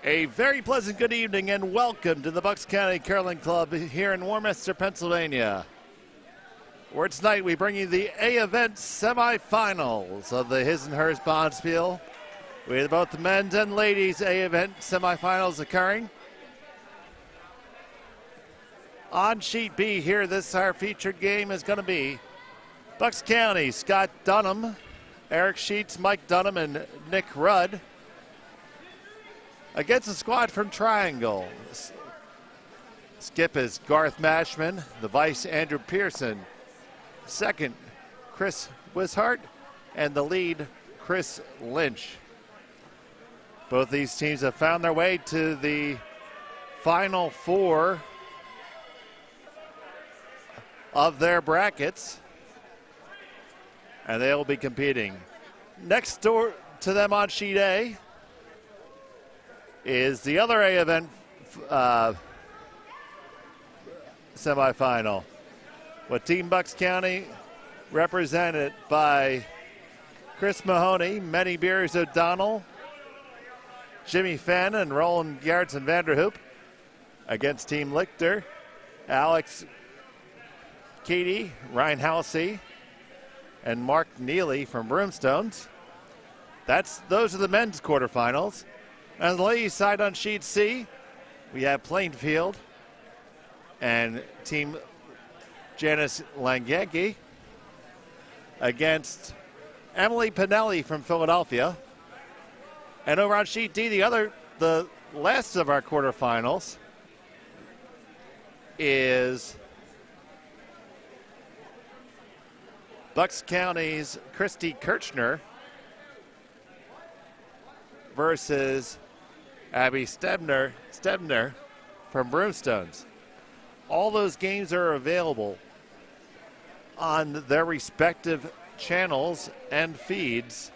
A very pleasant good evening and welcome to the Bucks County Curling Club here in Warminster, Pennsylvania, where tonight we bring you the A event semifinals of the His and Hers Bonspiel, with both the men's and ladies A event semifinals occurring. On sheet B here, our featured game is going to be Bucks County, Scott Dunham, Eric Sheets, Mike Dunham, and Nick Rudd against a squad from Triangle. Skip is Garth Mashman, the vice Andrew Pearson, second Chris Wishart, and the lead Chris Lynch. Both these teams have found their way to the final four of their brackets, and they'll be competing. Next door to them on sheet A is the other A event semifinal, with Team Bucks County represented by Chris Mahoney, Manny Beers O'Donnell, Jimmy Fenn, and Roland Gerritsen Vanderhoop, against Team Lichter, Alex Keaty, Ryan Halsey, and Mark Neely from Broomstones. Those are the men's quarterfinals. On the ladies' side on sheet C, we have Plainfield and Team Janice Langenke against Emily Pinelli from Philadelphia. And over on sheet D, the last of our quarterfinals is Bucks County's Christy Kirchner versus Abby Stebner from Broomstones. All those games are available on their respective channels and feeds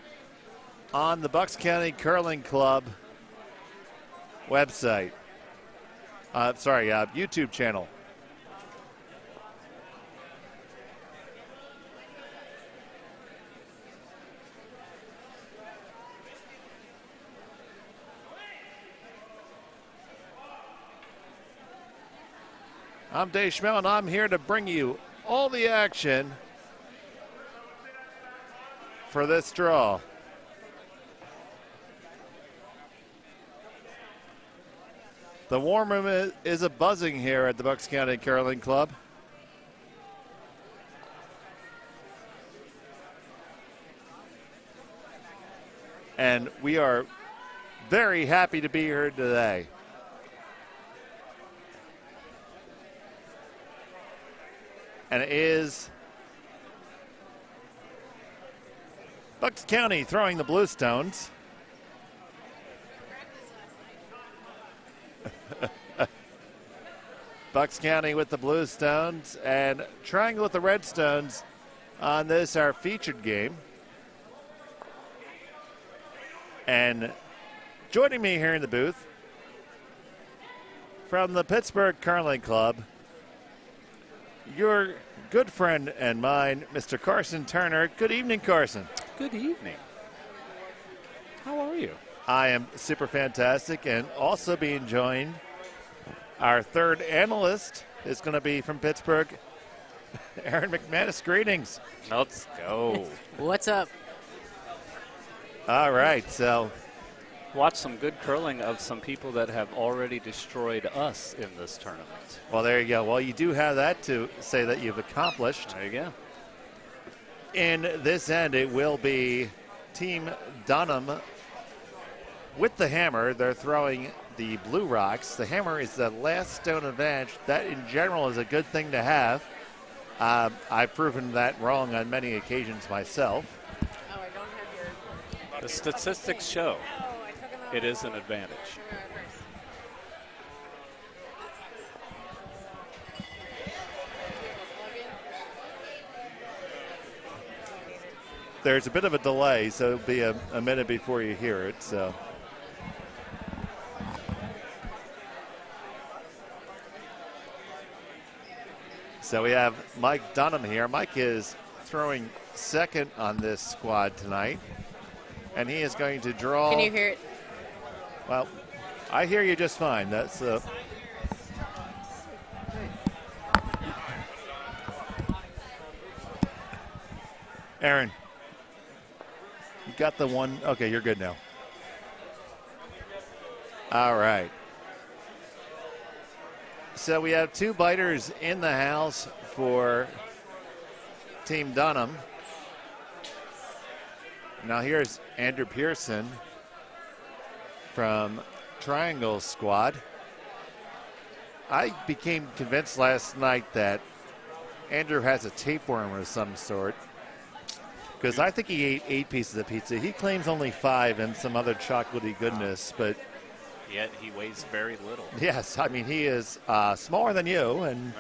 on the Bucks County Curling Club website. YouTube channel. I'm Dave Schmel, and I'm here to bring you all the action for this draw. The warm room is a buzzing here at the Bucks County Curling Club. And we are very happy to be here today. And it is Bucks County throwing the Bluestones. Bucks County with the Bluestones and Triangle with the Redstones on this, our featured game. And joining me here in the booth from the Pittsburgh Curling Club, your good friend and mine, Mr. Carson Turner. Good evening, Carson. Good evening. How are you? I am super fantastic, and also being joined, our third analyst is going to be from Pittsburgh, Aaron McManus. Greetings. Let's go. What's up? All right, so watch some good curling of some people that have already destroyed us in this tournament. Well, there you go. Well, you do have that to say that you've accomplished. There you go. In this end, it will be Team Dunham with the hammer. They're throwing the blue rocks. The hammer is the last stone advantage. That, in general, is a good thing to have. I've proven that wrong on many occasions myself. Oh, I don't have your... The statistics show it is an advantage. There's a bit of a delay, so it'll be a minute before you hear it. So we have Mike Dunham here. Mike is throwing second on this squad tonight, and he is going to draw. Can you hear it? Well, I hear you just fine. That's Aaron. You got the one. Okay, you're good now. All right. So we have 2 biters in the house for Team Dunham. Now here's Andrew Pearson from Triangle Squad. I became convinced last night that Andrew has a tapeworm of some sort, because I think he ate 8 pieces of pizza. He claims only 5 and some other chocolatey goodness, but Yet he weighs very little. yes, I mean, he is smaller than you, and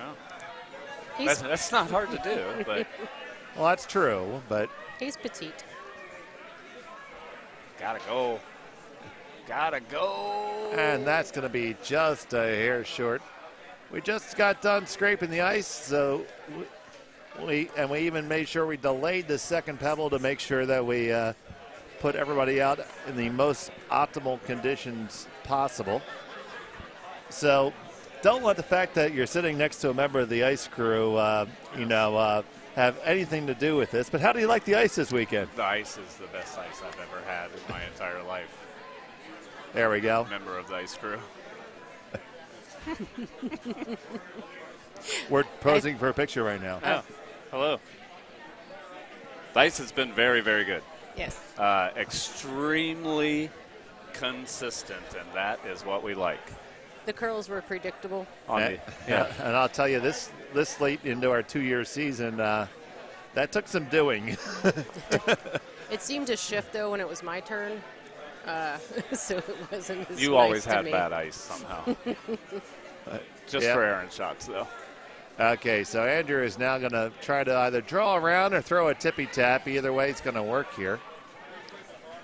Well, that's not hard to do, but well, that's true, but He's petite. gotta go. Gotta go. and that's going to be just a hair short. We just got done scraping the ice, so we even made sure we delayed the second pebble to make sure that we put everybody out in the most optimal conditions possible. So don't let the fact that you're sitting next to a member of the ice crew, have anything to do with this. But how do you like the ice this weekend? The ice is the best ice I've ever had in my entire life. There we go. Member of the ice crew. We're posing for a picture right now. Oh, hello. The ice has been very, very good. Yes. Extremely consistent, and that is what we like. The curls were predictable. And I'll tell you, this late into our 2-year season, that took some doing. It seemed to shift, though, when it was my turn. So it wasn't as You nice always to had me. bad ice somehow. Just Yeah. for Aaron shots, though. Okay, so Andrew is now going to try to either draw around or throw a tippy tap. Either way, it's going to work here.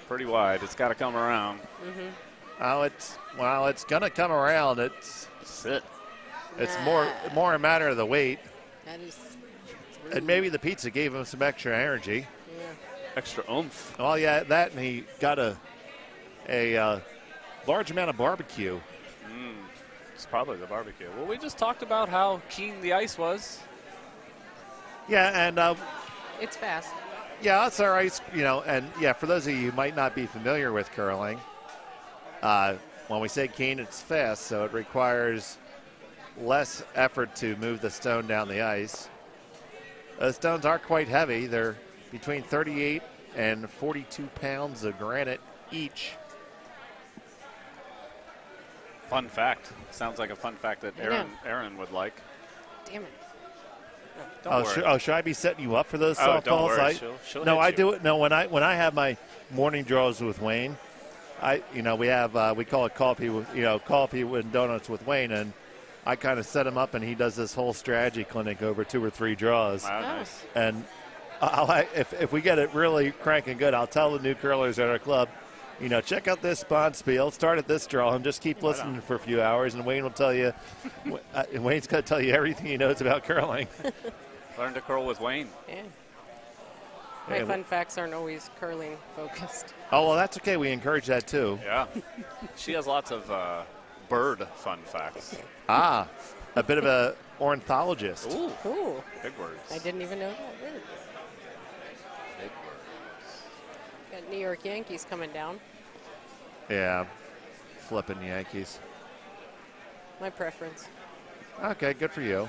Pretty wide. It's got to come around. Oh, it's going to come around. It's Sit. more a matter of the weight, That is. and maybe the pizza gave him some extra energy. Yeah. Extra oomph. Oh yeah, that, and he got a large amount of barbecue. It's probably the barbecue. Well, we just talked about how keen the ice was. Yeah, and It's fast. yeah, that's our ice. And yeah, for those of you who might not be familiar with curling, when we say keen, it's fast, so it requires less effort to move the stone down the ice. Those stones are quite heavy. They're between 38 and 42 pounds of granite each. Fun fact. Sounds like a fun fact that I know. Aaron would like. Damn it. Don't worry. Should I be setting you up for those Oh, softballs? don't worry. She'll No, hit I you. do it. No, when I have my morning draws with Wayne, we call it coffee and donuts with Wayne, and I kind of set him up, and he does this whole strategy clinic over 2 or 3 draws. Wow, nice. And if we get it really cranking good, I'll tell the new curlers at our club, check out this Bonspiel, start at this draw, and just keep listening for a few hours, and Wayne will tell you. Wayne's going to tell you everything he knows about curling. Learn to curl with Wayne. Yeah. My Yeah, fun facts aren't always curling focused. Oh, well, that's okay. We encourage that, too. Yeah. She has lots of bird fun facts. Ah, a bit of a ornithologist. Ooh, Ooh. big words. I didn't even know that. Weird. Big words. Got New York Yankees coming down. Yeah, flipping Yankees. My preference. Okay, good for you.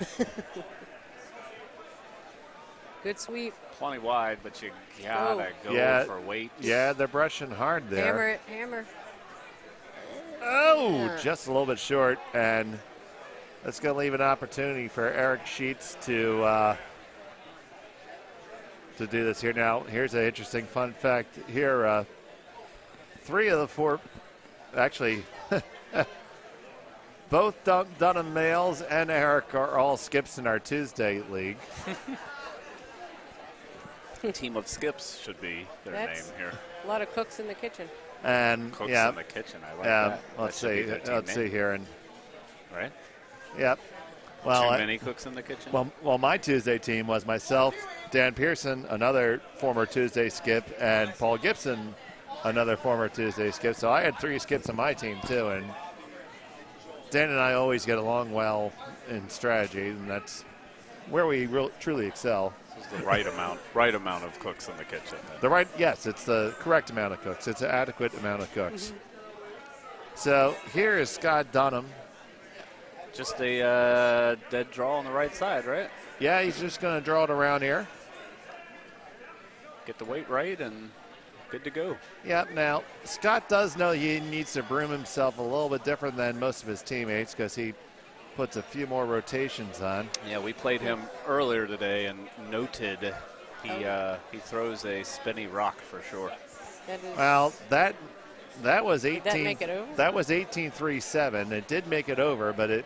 Good sweep. Plenty wide, but you gotta go Yeah. for weight. Yeah, they're brushing hard there. Hammer it, hammer. Oh, Yeah. just a little bit short, and that's going to leave an opportunity for Eric Sheets to do this here. Now, here's an interesting fun fact here. 3 of the 4, actually, both Dunham males and Eric are all skips in our Tuesday league. Team of skips should be their That's- name here. A lot of cooks in the kitchen. And Cooks yeah, in the kitchen. I like that. let's That should be see. their team Let's name, see here, and Right? yep. Too Well, many cooks in the kitchen. Well, my Tuesday team was myself, Dan Pearson, another former Tuesday skip, and Paul Gibson, another former Tuesday skip. So I had 3 skips on my team too, and Dan and I always get along well in strategy, and that's where we truly excel. This is the right amount of cooks in the kitchen. Yes, it's the correct amount of cooks. It's an adequate amount of cooks. So here is Scott Dunham. Just a dead draw on the right side, right? Yeah, he's just going to draw it around here. Get the weight right and good to go. Yep, now, Scott does know he needs to broom himself a little bit different than most of his teammates because he puts a few more rotations on. Yeah, we played him earlier today and noted he throws a spinny rock for sure. Well, that was 18. Did that make it over? That was 18-3-7. It did make it over, but it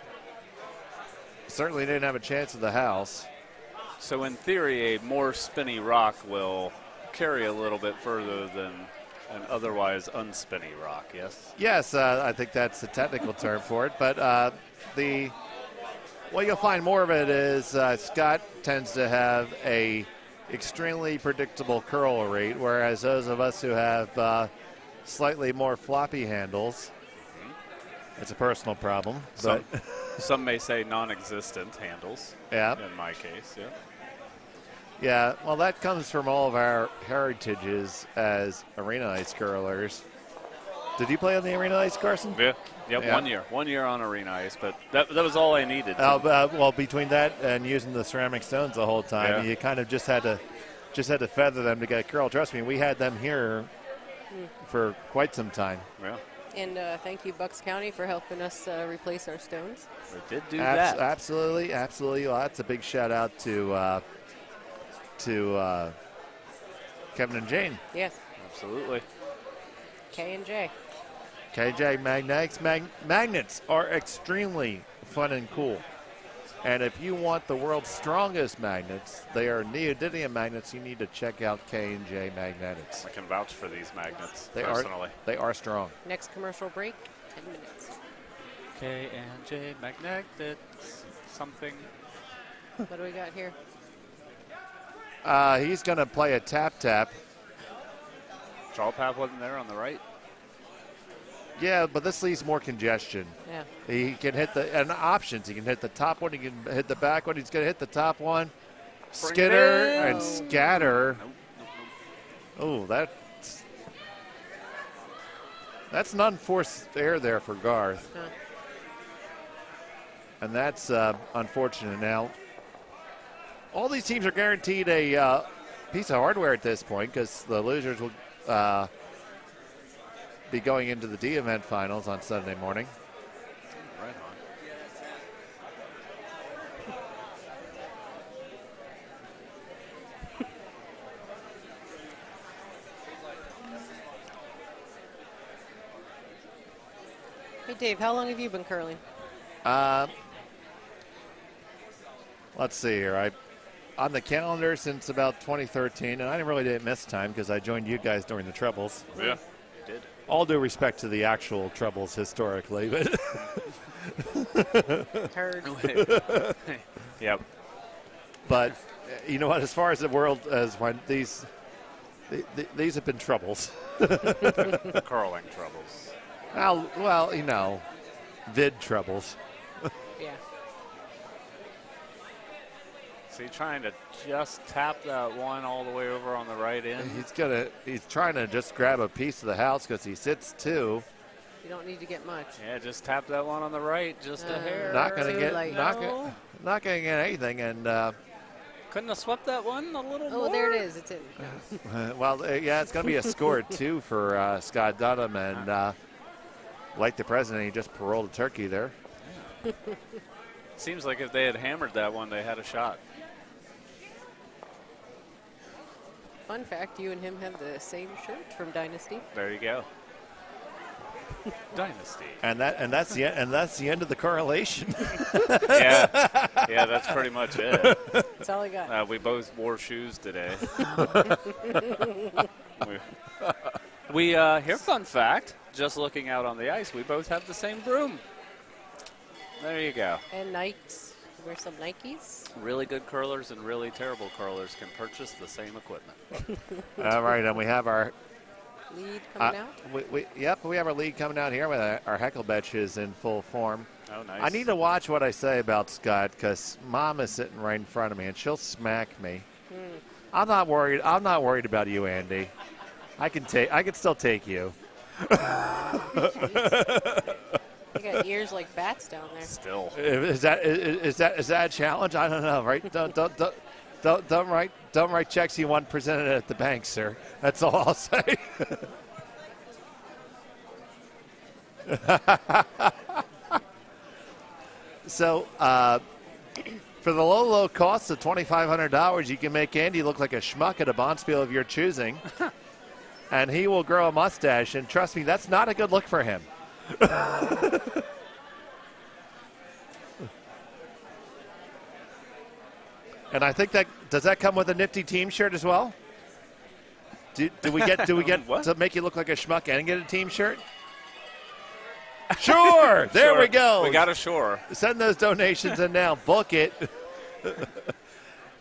certainly didn't have a chance at the house. So in theory, a more spinny rock will carry a little bit further than an otherwise unspinny rock, yes? Yes, I think that's the technical term for it. But what you'll find more of it is Scott tends to have a extremely predictable curl rate, whereas those of us who have slightly more floppy handles, it's a personal problem. Some may say non-existent handles. Yeah. In my case, yeah. Yeah, well, that comes from all of our heritages as arena ice curlers. Did you play on the arena ice, Carson? Yeah. Yeah. 1 year on arena ice, but that was all I needed. Well, between that and using the ceramic stones the whole time, you kind of just had to feather them to get a curl. Trust me, we had them here for quite some time. Yeah. And thank you, Bucks County, for helping us replace our stones. We did do that. Absolutely. Well, that's a big shout out to Kevin and Jane. Yes. Absolutely. K and J. KJ Magnetics. Magnets are extremely fun and cool. And if you want the world's strongest magnets, they are neodymium magnets. You need to check out K&J Magnetics. I can vouch for these magnets They personally. They are strong. Next commercial break, 10 minutes. K&J Magnetics, something. What do we got here? He's going to play a tap-tap. Draw path wasn't there on the right. Yeah, but this leaves more congestion. Yeah. He can hit and options. He can hit the top one. He can hit the back one. He's going to hit the top one. Skitter and scatter. Oh, that's an unforced air there for Garth. Huh. And that's unfortunate. Now, all these teams are guaranteed a piece of hardware at this point because the losers will be going into the D event finals on Sunday morning. Right on. Hey, Dave, how long have you been curling? Let's see here. On the calendar since about 2013, and I didn't miss time because I joined you guys during the Troubles. Yeah, you did. All due respect to the actual Troubles historically, but Heard. Yep. but you know what? As far as the world as when these have been Troubles. Curling troubles. Well, vid Troubles. Yeah. So you're trying to just tap that one all the way over on the right end? He's trying to just grab a piece of the house because he sits two. You don't need to get much. Yeah, just tap that one on the right, just a hair. Not going to Too get late. not going to get anything, and Couldn't have swept that one a little more? Oh, there it is. It's in. well, yeah, it's going to be a score two for Scott Dunham, and like the president, he just paroled a turkey there. Seems like if they had hammered that one, they had a shot. Fun fact, you and him have the same shirt from Dynasty. There you go. Dynasty. And that's the end of the correlation. Yeah, that's pretty much it. That's all I got. We both wore shoes today. Here, fun fact, just looking out on the ice, we both have the same broom. There you go. And Nikes. Wear some Nikes. Really good curlers and really terrible curlers can purchase the same equipment. All right, and we have our Lead coming out. we have our lead coming out here with our heckle benches in full form. Oh, nice. I need to watch what I say about Scott because Mom is sitting right in front of me and she'll smack me. I'm not worried. I'm not worried about you, Andy. I can still take you. You got ears like bats down there. Still. Is that a challenge? I don't know. Right? Don't write checks you want presented at the bank, sir. That's all I'll say. So, for the low cost of $2,500, you can make Andy look like a schmuck at a Bonspiel of your choosing, and he will grow a mustache. And trust me, that's not a good look for him. And I think does that come with a nifty team shirt as well? Do we get to make you look like a schmuck and get a team shirt? Sure. There Sure. we go. We got a sure. Send those donations in now. Book it.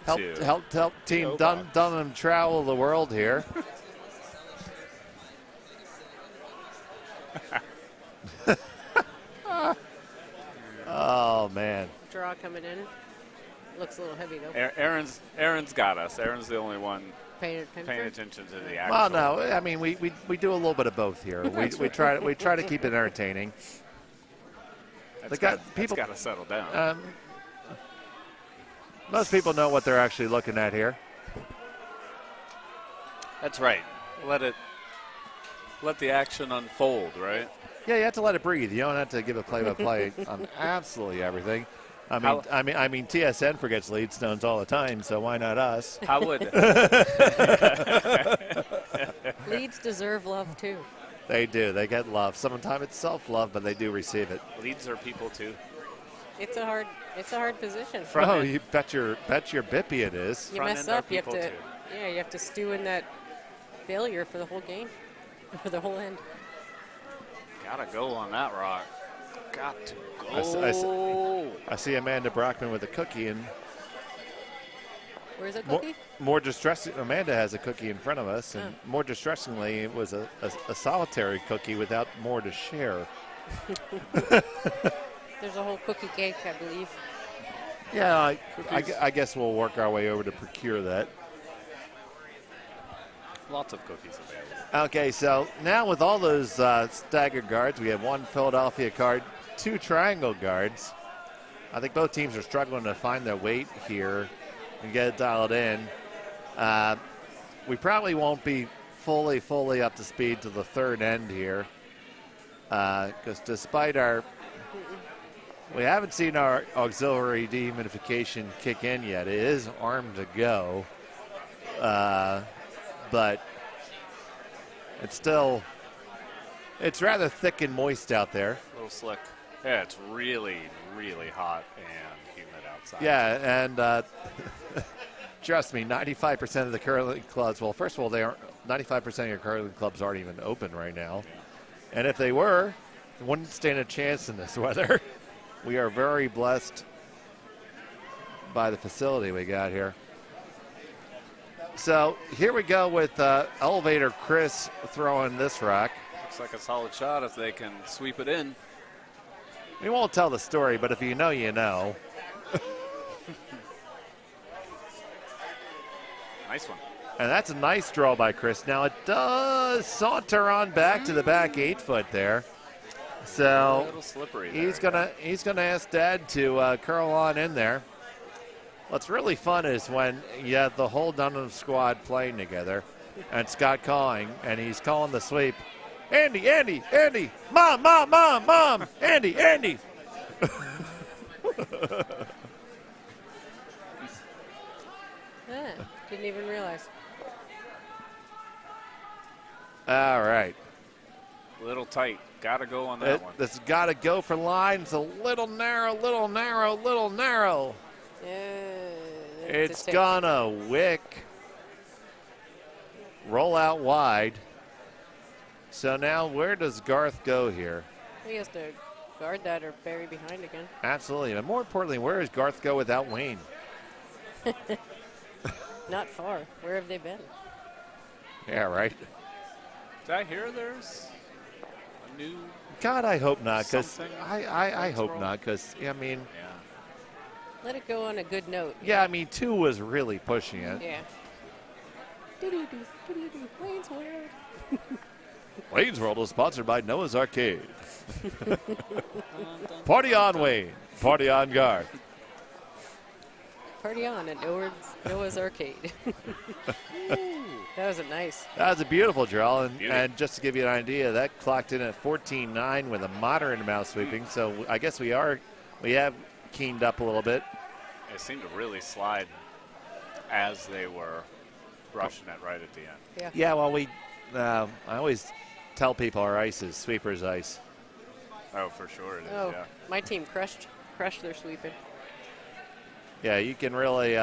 help Team Dunham travel the world here. Oh man. Draw coming in. Looks a little heavy though. Aaron's got us. Aaron's the only one Paying attention to the action. Well, no, I mean we do a little bit of both here. We try to keep it entertaining. That's got to settle down. Most people know what they're actually looking at here. That's right. Let the action unfold, right? Yeah, you have to let it breathe. You don't have to give a play-by-play on absolutely everything. I mean, TSN forgets lead stones all the time, so why not us? How would Leads deserve love too. They do. They get love. Sometimes it's self-love, but they do receive it. leads are people too? It's a hard position. Oh, you bet your bippy it is. You Front mess end are up, you have people to too. you have to stew in that failure for the whole game, for the whole end. Gotta go on that rock. Got to go. I see Amanda Brockman with a cookie, and Where's that cookie? more distressing, Amanda has a cookie in front of us, and more distressingly, it was a solitary cookie without more to share. There's a whole cookie cake, I believe. Yeah, I guess we'll work our way over to procure that. Lots of cookies available. Okay, so now with all those staggered guards, we have one Philadelphia card, two triangle guards. I think both teams are struggling to find their weight here and get it dialed in. We probably won't be fully up to speed to the third end here because despite we haven't seen our auxiliary dehumidification kick in yet. It is armed to go, but it's rather thick and moist out there. A little slick. Yeah, it's really, really hot and humid outside. Yeah, and trust me, 95% of the curling clubs, well, first of all, 95% of your curling clubs aren't even open right now. And if they were, they wouldn't stand a chance in this weather. We are very blessed by the facility we got here. So here we go with Elevator Chris throwing this rock. Looks like a solid shot if they can sweep it in. We won't tell the story, but if you know, you know. Nice one. And that's a nice draw by Chris. Now it does saunter on back to the back 8 foot there. So a little slippery he's there. gonna ask Dad to curl on in there. What's really fun is when you have the whole Dunham squad playing together, and Scott calling, and he's calling the sweep. Andy, Mom, Andy. Didn't even realize. All right. A little tight. Got to go on that one. This has got to go for line. It's a little narrow. It's gonna wick. Roll out wide. So now where does Garth go here? He has to guard that or bury behind again. Absolutely. And more importantly, where does Garth go without Wayne? Not far. Where have they been? Yeah, right. Did I hear there's new? God, I hope not, because Something? I hope roll? not, because, I mean, Yeah. Let it go on a good note. yeah, I mean, 2 was really pushing it. Yeah. Doo-doo-doo, doo-doo-doo, Wayne's World. Wayne's World is sponsored by Noah's Arcade. Party on, Wayne. Party on, Garth. Party on at Noah's Arcade. That was a nice. That was a beautiful drill, Beauty. and just to give you an idea, that clocked in at 14.9 with a moderate amount of sweeping. So I guess we have keened up a little bit. It seemed to really slide as they were brushing it right at the end. Yeah. Yeah, well, I always tell people our ice is sweeper's ice. Oh, for sure it is, Oh, yeah. my team crushed their sweeping. Yeah, you can really.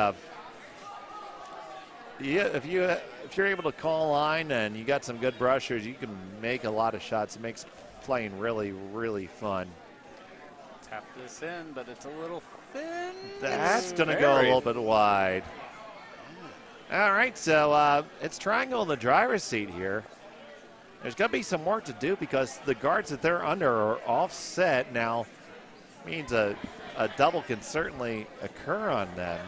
If you're able to call line and you got some good brushers, you can make a lot of shots. It makes playing really, really fun. Tap this in, but it's a little thin. That's going to go a little bit wide. All right, so it's triangle in the driver's seat here. There's going to be some work to do because the guards that they're under are offset. Now, means a double can certainly occur on them.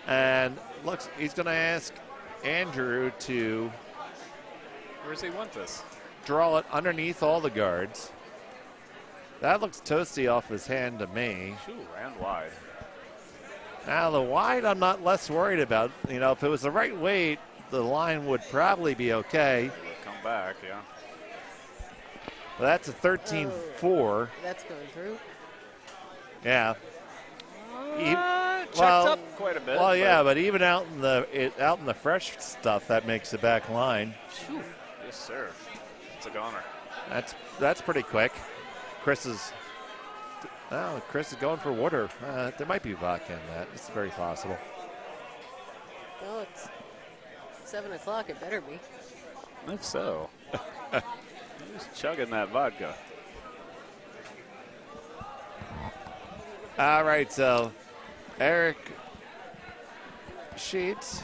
And looks, he's going to ask Andrew to Where does he want this? draw it underneath all the guards. That looks toasty off his hand to me. Shoo, ran wide. Now, the wide I'm not less worried about. You know, if it was the right weight, the line would probably be okay. It would come back, yeah. But that's a 13-4. That's going through. Yeah. Checked up quite a bit. Well, yeah, but even out in the fresh stuff, that makes the back line. Shoo. Yes, sir. It's a goner. That's pretty quick. Chris is going for water. There might be vodka in that. It's very possible. Oh, it's 7 o'clock. It better be. If so. He's chugging that vodka. All right, so Eric Sheets.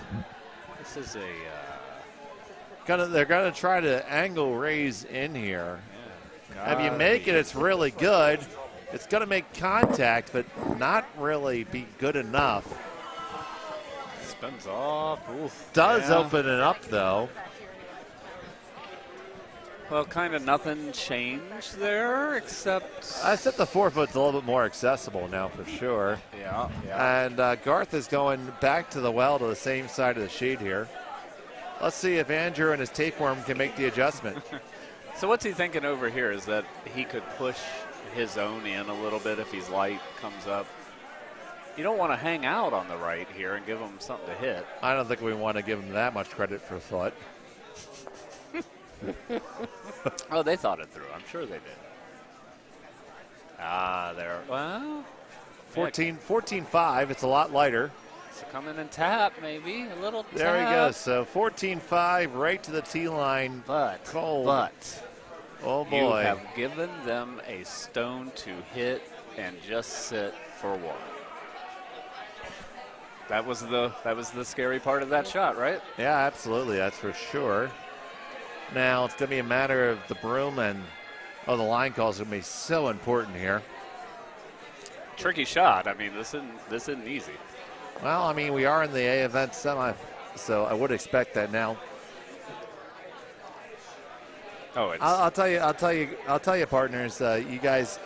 This is a They're gonna try to angle raise in here. yeah, If you make it, it's really good. It's gonna make contact, but not really be good enough. spins off. Oof. Does Yeah. open it up though. Well, kind of nothing changed there except. I said the 4 foot's a little bit more accessible now for sure. Yeah, yeah. And Garth is going back to the well to the same side of the sheet here. Let's see if Andrew and his tapeworm can make the adjustment. So what's he thinking over here is that he could push his own in a little bit if he's light comes up. You don't want to hang out on the right here and give him something to hit. I don't think we want to give him that much credit for thought. Oh, they thought it through. I'm sure they did. There. Well, 14-5. It's a lot lighter. so come in and tap, maybe a little. There he tap. goes. So 14-5 right to the tee line. But Cold. Oh you boy. have given them a stone to hit and just sit for one. That was the scary part of that shot, right? Yeah, absolutely. That's for sure. Now it's going to be a matter of the broom and the line calls going to be so important here. Tricky shot. I mean, this isn't easy. Well, I mean, we are in the A event semi, so I would expect that now. Oh, it's I'll tell you, partners. You guys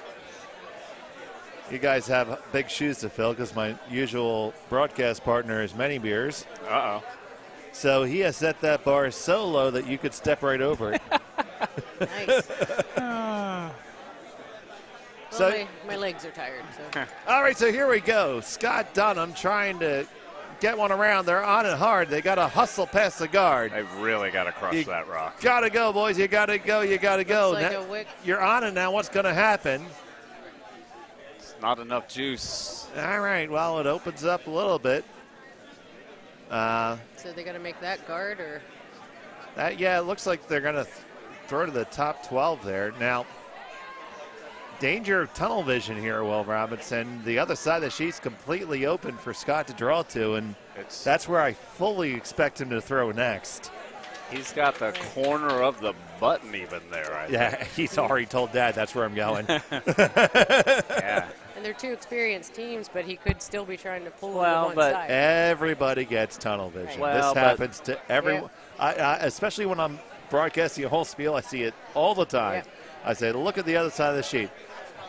have big shoes to fill because my usual broadcast partner is Many Beers. uh-oh. So he has set that bar so low that you could step right over it. Nice. So- Well, my legs are tired. So. All right, so here we go. Scott Dunham trying to get one around. They're on it hard. They got to hustle past the guard. They've really got to crush You that rock. Got to go, boys. You got to go. You got to go. Looks like Now- a wick. you're on it now. What's going to happen? It's not enough juice. All right, well, it opens up a little bit. So they got to make that guard, or It looks like they're going to throw to the top 12 there. Now, danger of tunnel vision here, Will Robinson. The other side of the sheet's completely open for Scott to draw to, and It's that's where I fully expect him to throw next. He's got the corner of the button even there, I Yeah, he's already told Dad that's where I'm going. Yeah. And they're two experienced teams, but he could still be trying to pull Well, to one but side. Everybody gets tunnel vision. Well, this but- happens to everyone. Especially when I'm broadcasting a whole spiel, I see it all the time. Yeah. I say, look at the other side of the sheet.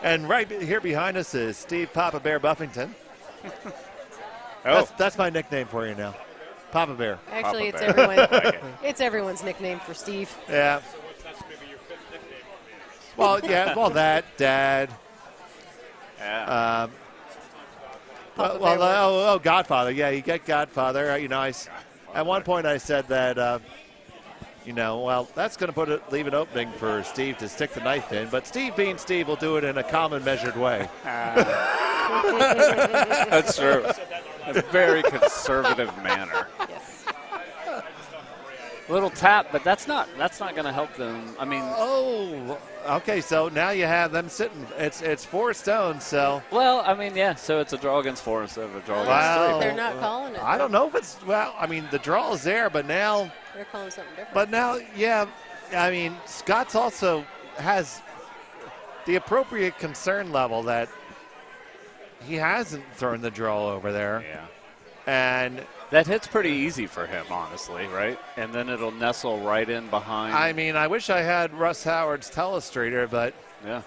And right here behind us is Steve Papa Bear Buffington. That's my nickname for you now. Papa Bear. Actually, Papa it's Bear. it's everyone's nickname for Steve. Yeah. Well, yeah, that, Dad. Yeah. Papa Bear Godfather. Yeah, you get Godfather. At one point I said that, that's going to leave an opening for Steve to stick the knife in. But Steve being Steve will do it in a calm and measured way. That's true. A very conservative manner. Yes. Little tap, but that's not going to help them. I mean, Okay, so now you have them sitting. It's 4 stones, so. well, I mean, yeah. So it's a draw against 4 instead of a draw Wow. against 3. They're not calling it. I don't know if it's, the draw is there, but now. They're calling something different. But now, Scott's also has the appropriate concern level that he hasn't thrown the draw over there. Yeah. And That hit's pretty easy for him, honestly, right? And then it'll nestle right in behind. I wish I had Russ Howard's telestrator, but Yeah.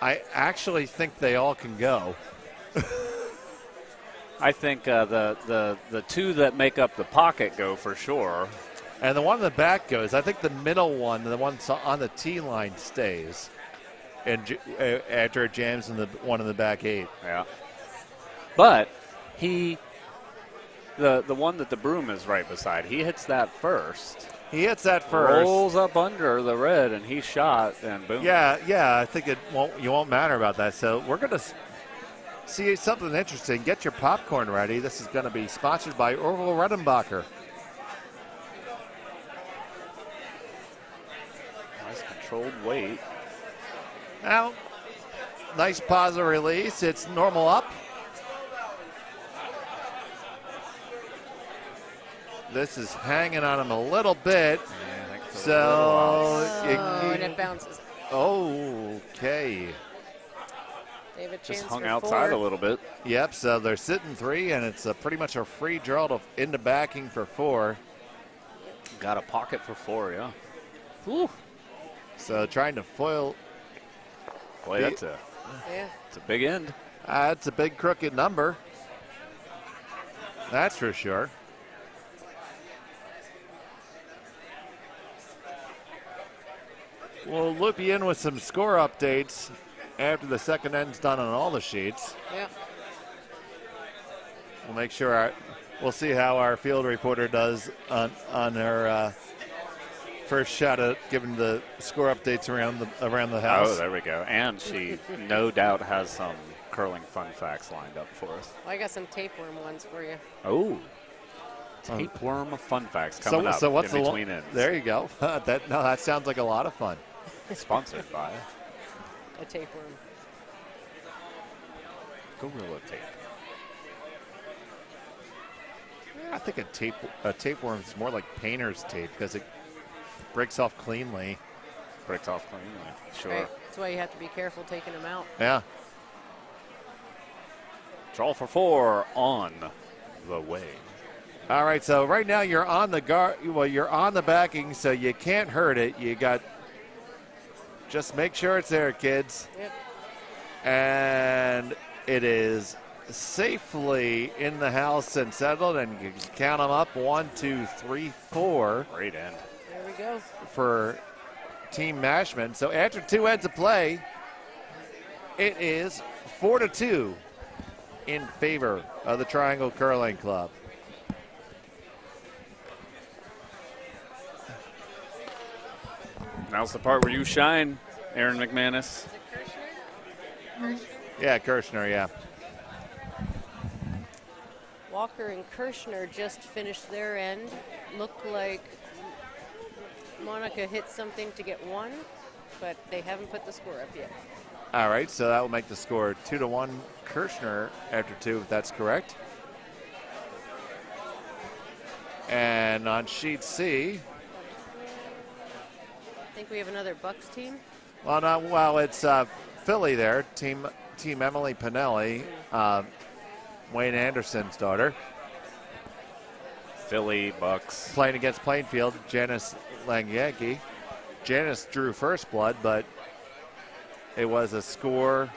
I actually think they all can go. I think the two that make up the pocket go for sure. And the one in the back goes. I think the middle one, the one on the tee line, stays. And after it jams in the one in the back 8. Yeah. But the one that the broom is right beside, he hits that first. He hits that first. Rolls up under the red, and he shot, and boom. Yeah. I think you won't matter about that. So we're going to see something interesting. Get your popcorn ready. This is going to be sponsored by Orville Redenbacher. Nice controlled weight. Now, nice positive release. It's normal up. This is hanging on him a little bit. Yeah, I think it's a So, and it bounces. Okay. They have a chance just hung for outside 4. a little bit. Yep, so they're sitting 3, and it's pretty much a free draw into backing for 4. Got a pocket for 4, yeah. Whew. So trying to foil. Boy, that's a big end. That's a big crooked number. That's for sure. We'll loop you in with some score updates after the second end's done on all the sheets. Yeah. We'll make sure we'll see how our field reporter does on her first shot at giving the score updates around the house. Oh, there we go. And she no doubt has some curling fun facts lined up for us. Well, I got some tapeworm ones for you. Oh. Tapeworm fun facts coming up so what's in the between ends. There you go. that sounds like a lot of fun. Sponsored by A tapeworm. Gorilla Tape. I think a tapeworm is more like painter's tape because it breaks off cleanly. Breaks off cleanly. Sure. Right? That's why you have to be careful taking them out. Yeah. Draw for 4 on the way. All right. So right now you're on the you're on the backing, so you can't hurt it. You got. Just make sure it's there, kids. Yep. And it is safely in the house and settled, and you can count them up 1, 2, 3, 4. Great end. There we go. For Team Mashman. So after 2 ends of play, it is 4-2 in favor of the Triangle Curling Club. Now's the part where you shine, Aaron McManus. Yeah, Kirshner, yeah. Walker and Kirshner just finished their end. Looked like Monica hit something to get 1, but they haven't put the score up yet. All right, so that will make the score 2-1 Kirshner after 2, if that's correct. And on sheet C, think we have another Bucks team. Well, no, well, it's Philly there. Team Emily Pinelli, Wayne Anderson's daughter. Philly Bucks. Playing against Plainfield, Janice Langyanki. Janice drew first blood, but it was a score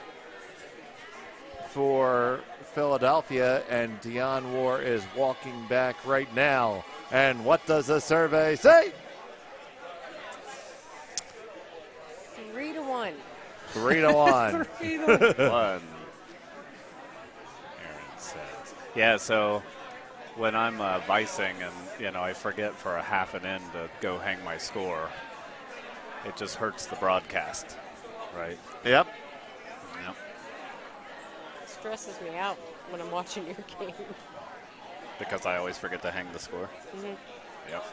for Philadelphia, and Dionne War is walking back right now. And what does the survey say? 3-1. 3-1. 3-1. Aaron says. Yeah, so when I'm vicing and, I forget for a half an inning to go hang my score, it just hurts the broadcast, right? Yep. Yep. It stresses me out when I'm watching your game. Because I always forget to hang the score. Mm-hmm. Yep.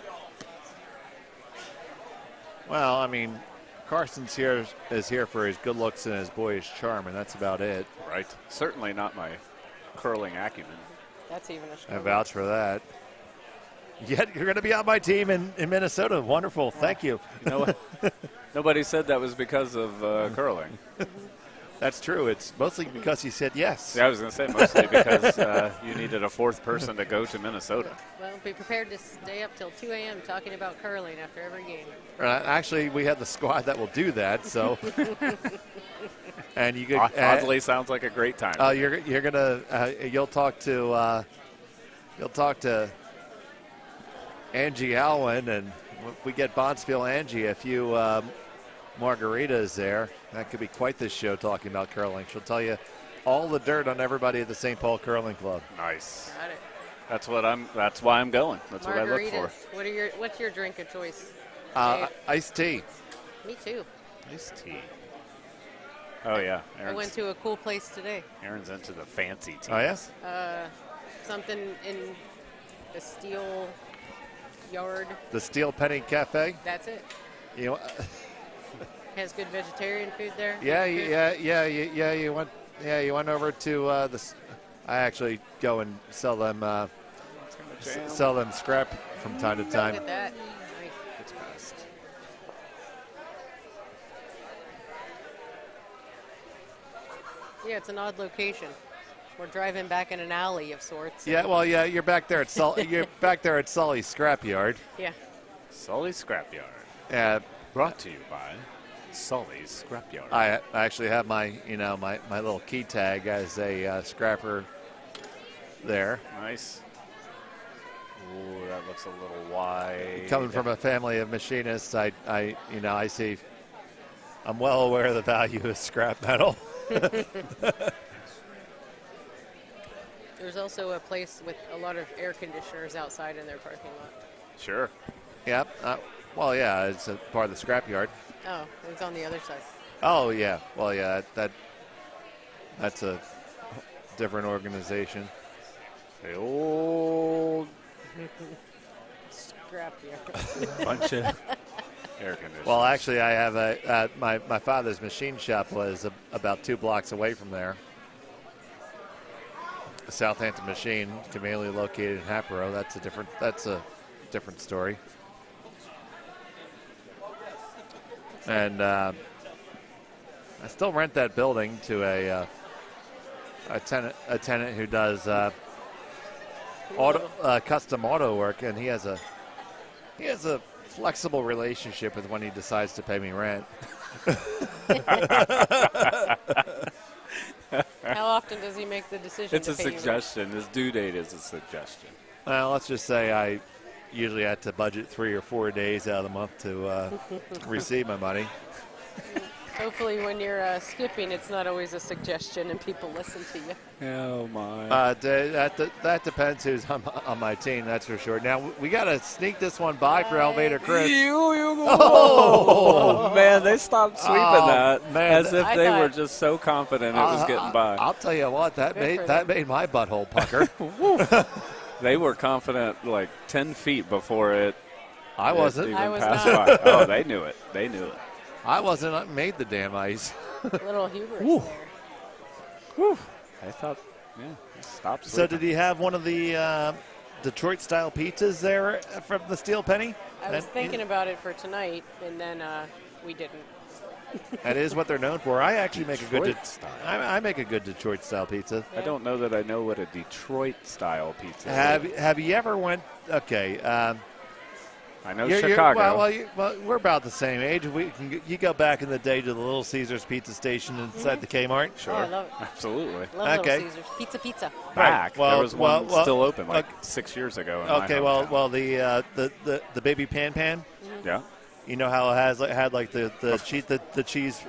Well, I mean, Carson's is here for his good looks and his boyish charm, and that's about it. Right. Certainly not my curling acumen. That's even a I struggle. vouch for that. Yet you're going to be on my team in Minnesota. Wonderful. Thank you. You know what? Nobody said that was because of curling. That's true. It's mostly because you said yes. Yeah, I was going to say mostly because you needed a fourth person to go to Minnesota. Well, be prepared to stay up till 2 a.m. talking about curling after every game. Actually, we have the squad that will do that. So, and you could Oddly, sounds like a great time. You'll talk to Angie Alwyn, and if we get Bonspiel Angie, a few margaritas there, that could be quite the show talking about curling. She'll tell you all the dirt on everybody at the St. Paul Curling Club. Nice. Got it. That's why I'm going. That's what I look for. What's your drink of choice? Iced tea. Me too. Iced tea. Oh yeah. I went to a cool place today. Aaron's into the fancy teas. Oh yeah. Something in the Steel Yard. The Steel Penny Cafe. That's it. You know, Has good vegetarian food there. yeah. You went over to the. I actually go and sell them scrap from time to time. Look at that. Nice. It's best. Yeah, it's an odd location. We're driving back in an alley of sorts. Yeah, well, yeah, you're back there at Sully's Scrapyard. Yeah. Sully's Scrapyard. Brought to you by Sully's Scrapyard. I actually have my little key tag as a scrapper there. Nice. Ooh, that looks a little wide. Coming from a family of machinists, I see. I'm well aware of the value of scrap metal. There's also a place with a lot of air conditioners outside in their parking lot. Sure. Yep. Well, yeah, it's a part of the scrapyard. Oh, it's on the other side. Oh, yeah. Well, yeah, that's a different organization. The old Scrapyard. bunch of air conditioners. Well, actually, I have my father's machine shop was about 2 blocks away from there. The Southampton Machine, conveniently located in Hatboro. That's a different story. And I still rent that building to a tenant who does custom auto work, and he has a flexible relationship with when he decides to pay me rent. How often does he make the decision? It's a suggestion. His due date is a suggestion. Well, let's just say I usually have to budget 3 or 4 days out of the month to receive my money. Hopefully when you're skipping, it's not always a suggestion and people listen to you. Oh, my. That depends who's on my team, that's for sure. Now, we got to sneak this one by for Elevator Chris. Oh, man, they stopped sweeping that man. as if they were just so confident it was getting by. I'll tell you what, that made my butthole pucker. They were confident like 10 feet before it. I wasn't. Even I was passed not. by. Oh, they knew it. They knew it. I wasn't. I made the damn ice. Little hubris Whew. there. Whew. I thought, stop. So did he have one of the Detroit-style pizzas there from the Steel Penny? I was thinking about it for tonight, and then we didn't. That is what they're known for. I actually make a good. Detroit style. I make a good Detroit style pizza. I don't know that I know what a Detroit style pizza is. Have you ever went? Okay. I know Chicago. Well, we're about the same age. You go back in the day to the Little Caesars pizza station inside the Kmart. Oh, I love it. Absolutely. Love Okay. Little Caesars. Pizza. Back. Well, there was one well, still open like okay. 6 years ago. In Okay. my Well, hometown. the baby pan. Yeah. You know how it had like the cheese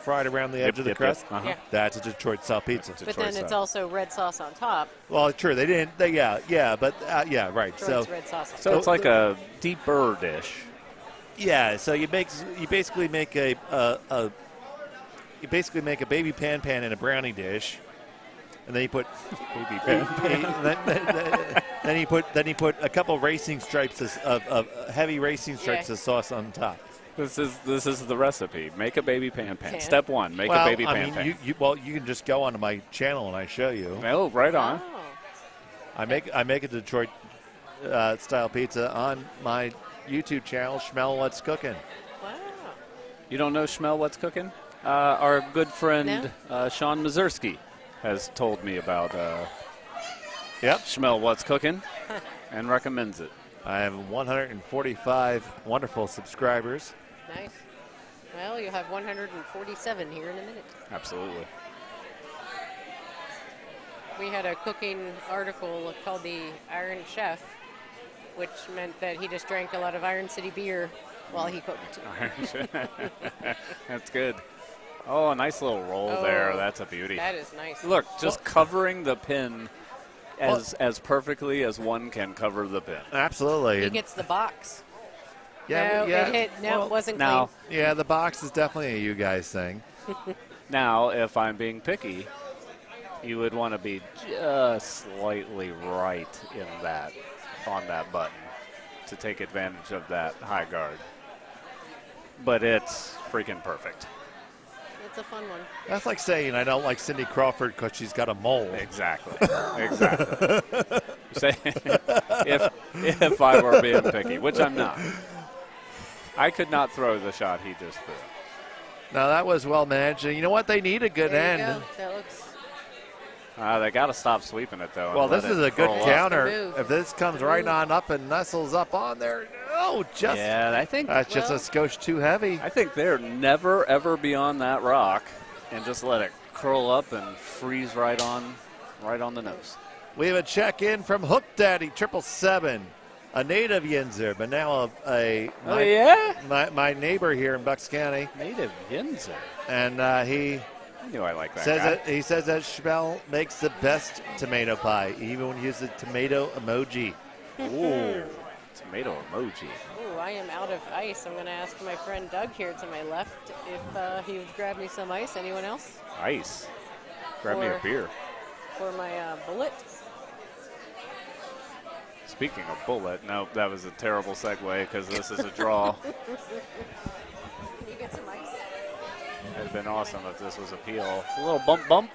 fried around the edge of the crust. Uh-huh. Yeah. That's a Detroit style pizza. But then it's also red sauce on top. Well, true. They didn't. Right. Detroit's So red sauce. So it's like a deeper dish. yeah. So you basically make a baby pan in a brownie dish, and then you put Baby pan. then you put a couple racing stripes of heavy racing stripes Yeah. of sauce on top. This is the recipe. Make a baby pan. Step 1, make a baby pan. You can just go onto my channel and I show you. Oh, right on. Oh. I make a Detroit style pizza on my YouTube channel. Smell what's cooking. Wow. You don't know Schmel What's Cooking? Our good friend Sean Mazurski has told me about Yep. Schmel What's Cooking and recommends it. I have 145 wonderful subscribers. Nice. Well, you have 147 here in a minute. Absolutely. We had a cooking article called the Iron Chef, which meant that he just drank a lot of Iron City beer while he cooked. That's good. Oh, a nice little roll there. That's a beauty. That is nice. Look, just covering the pin as perfectly as one can cover the pin. Absolutely. He gets the box. Yeah, No, yeah. it hit. No, Well, it wasn't now- clean. Yeah, the box is definitely a you guys thing. Now, if I'm being picky, you would want to be just slightly right on that button to take advantage of that high guard. But it's freaking perfect. It's a fun one. That's like saying I don't like Cindy Crawford because she's got a mole. Exactly. Say, if I were being picky, which I'm not, I could not throw the shot he just threw. Now that was well managed. And you know what? They need a good There you end. go. That looks. They got to stop sweeping it though. and Well, let this is it a good curl up. counter. Move. If this comes right on up and nestles up on there, Yeah, I think that's just a skosh too heavy. I think they're never ever beyond that rock, and just let it curl up and freeze right on the nose. We have a check in from Hook Daddy 777, a native Yinzer, but now my neighbor here in Bucks County, Native Yinzer. and he I knew I liked that says guy. that he says that Schmel makes the best tomato pie. He even uses tomato emoji. Ooh, tomato emoji. Ooh, I am out of ice. I'm going to ask my friend Doug here to my left if he would grab me some ice. Anyone else? Ice. Grab me a beer. For my bullet. Speaking of bullet, no, that was a terrible segue because this is a draw. Can you get some ice? It would have been awesome if this was a peel. A little bump.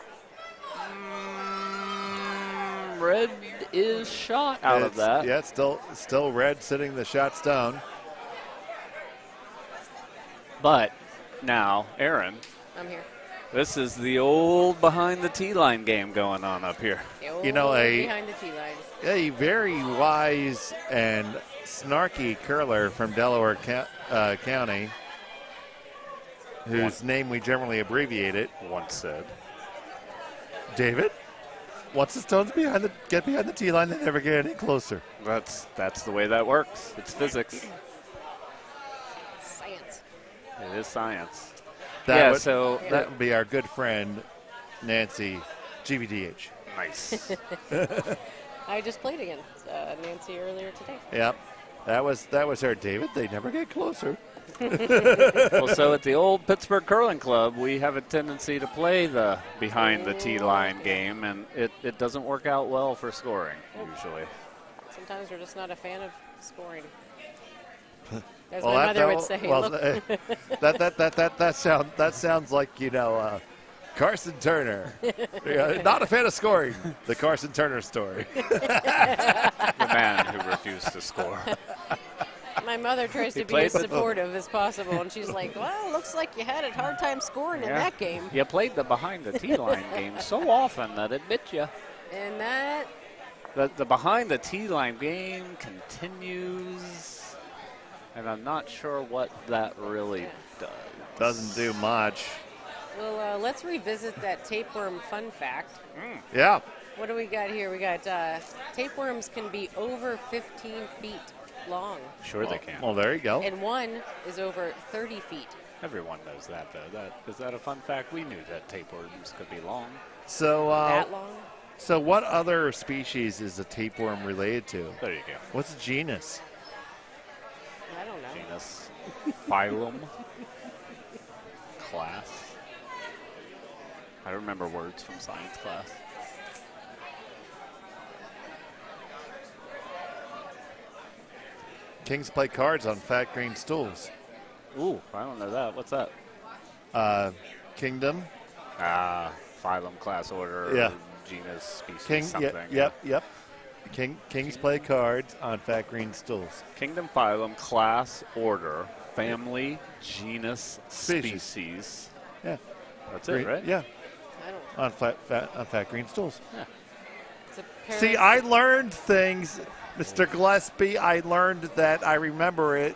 Red is shot out of that. Yeah, it's still red, sitting the shot stone. But now, Aaron, I'm here. this is the old behind the tee line game going on up here. You know, behind the tee line. A very wise and snarky curler from Delaware County, whose name we generally abbreviate it. Once said. David, once the stones get behind the tee line, they never get any closer. That's the way that works. It's physics. Science. It is science. That would be our good friend Nancy GVDH. Nice. I just played against Nancy earlier today. Yep, that was her. David, they never get closer. Well, so at the old Pittsburgh Curling Club, we have a tendency to play the behind the tee line game, and it doesn't work out well for scoring usually. Sometimes we're just not a fan of scoring. As Well, my mother would say. well, look. that sounds like Carson Turner. Not a fan of scoring. The Carson Turner story. The man who refused to score. My mother tries He to be played as with- supportive as possible, and she's like, well, looks like you had a hard time scoring in that game. You played the behind the tee line game so often that it bit you. And that, The behind the tee line game continues, and I'm not sure what that really does. Doesn't do much. well, let's revisit that tapeworm fun fact. Yeah. What do we got here? We got tapeworms can be over 15 feet long, Sure they can. Well, there you go. and one is over 30 feet. Everyone knows that, though. Is that a fun fact? We knew that tapeworms could be long. So, That long? so what other species is a tapeworm related to? There you go. What's the genus? I don't know. Genus, phylum, class. I remember words from science class. Kings play cards on fat green stools. Ooh, I don't know that. What's that? Kingdom. Phylum, class, order, Yeah. genus, species, King. something. Yep. Kings play cards on fat green stools. Kingdom, phylum, class, order, family, genus, Species. species. Yeah. That's Green- it, right? Yeah. I don't. On fat green stools. It's a See, I learned things, Mr. Gillespie. I learned that. I remember it.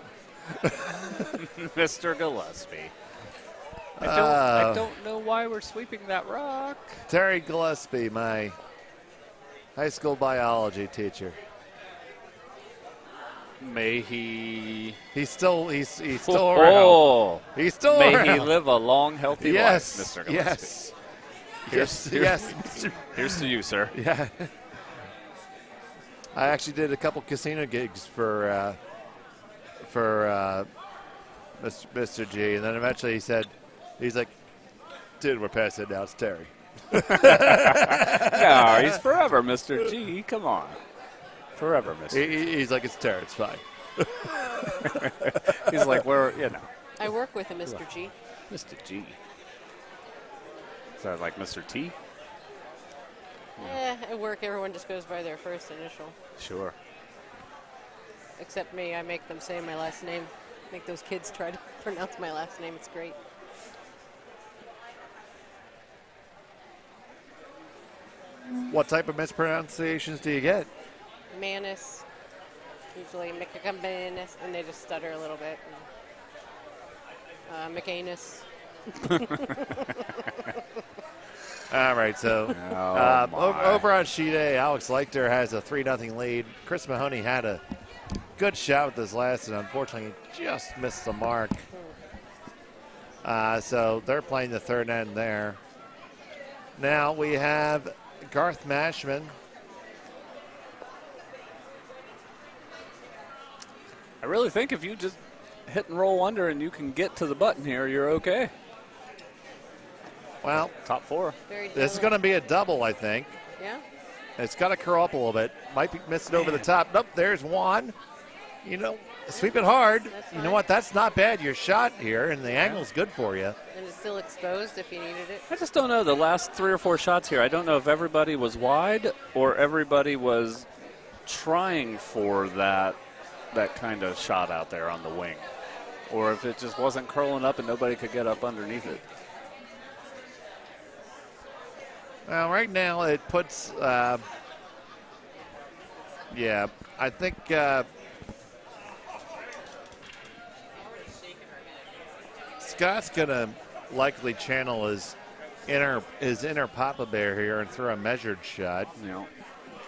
Mr. Gillespie. I don't know why we're sweeping that rock. Terry Gillespie, my high school biology teacher. May he. He's still around. Oh, He's still may around. he live a long, healthy Yes, life, Mr. Gillespie. yes, Here's, yes, Mr. Here's to you, sir. Yeah. I actually did a couple casino gigs for Mr. G, and then eventually he's like, dude, we're past it now. It's Terry. No, he's forever Mr. G. Come on. Forever Mr. He's like, it's Terry. It's fine. He's like, I work with a Mr. G. Mr. G. Is that like Mr. T? At work, everyone just goes by their first initial. Sure. Except me, I make them say my last name. Make those kids try to pronounce my last name. It's great. What type of mispronunciations do you get? Manus, usually Micacumbanus, and they just stutter a little bit. McAnus. All right, so over on sheet A, Alex Leichter has a 3-0 lead. Chris Mahoney had a good shot with this last, and unfortunately just missed the mark. So they're playing the third end there. Now we have Garth Mashman. I really think if you just hit and roll under and you can get to the button here, you're okay. Well, Top four. Very this is going to be a double, I think. Yeah? It's got to curl up a little bit. Might be missing over the top. Nope, there's one. You know, sweep it hard. That's You know fine. what? That's not bad. Your shot here, and the angle's good for you. And it's still exposed if you needed it. I just don't know the last 3 or 4 shots here. I don't know if everybody was wide or everybody was trying for that kind of shot out there on the wing, or if it just wasn't curling up and nobody could get up underneath it. Well, right now it puts, I think Scott's going to likely channel his inner Papa Bear here and throw a measured shot. You know,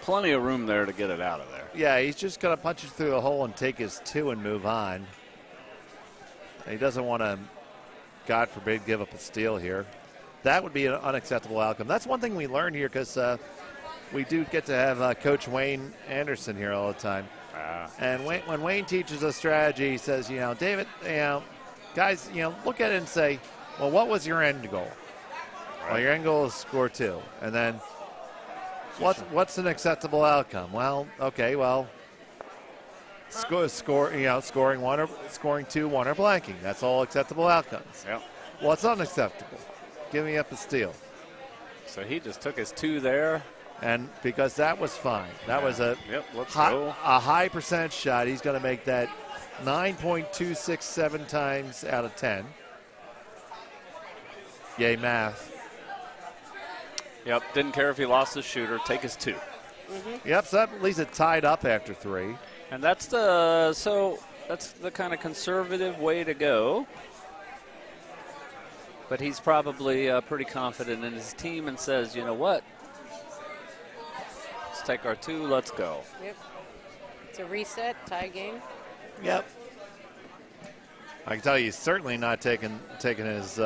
plenty of room there to get it out of there. Yeah, he's just going to punch it through the hole and take his 2 and move on. He doesn't want to, God forbid, give up a steal here. That would be an unacceptable outcome. That's one thing we learn here because we do get to have Coach Wayne Anderson here all the time. And when Wayne teaches us strategy, he says, David, guys, look at it and say, well, what was your end goal? Right. Well, your end goal is score 2. And then what's an acceptable outcome? Well, okay, scoring 1 or scoring 2, 1 or blanking. That's all acceptable outcomes. Yep. What's unacceptable? Giving up a steal. So he just took his 2 there And because that was fine. That was a let's high, go. a high percentage shot. He's going to make that 9.267 times out of 10. Yay, math. Yep, didn't care if he lost his shooter. Take his 2. Yep, so that leaves it tied up after 3. And that's the kind of conservative way to go. But he's probably pretty confident in his team and says, you know what? Let's take our 2. Let's go. Yep. It's a reset, tie game. Yep. I can tell you, he's certainly not taking his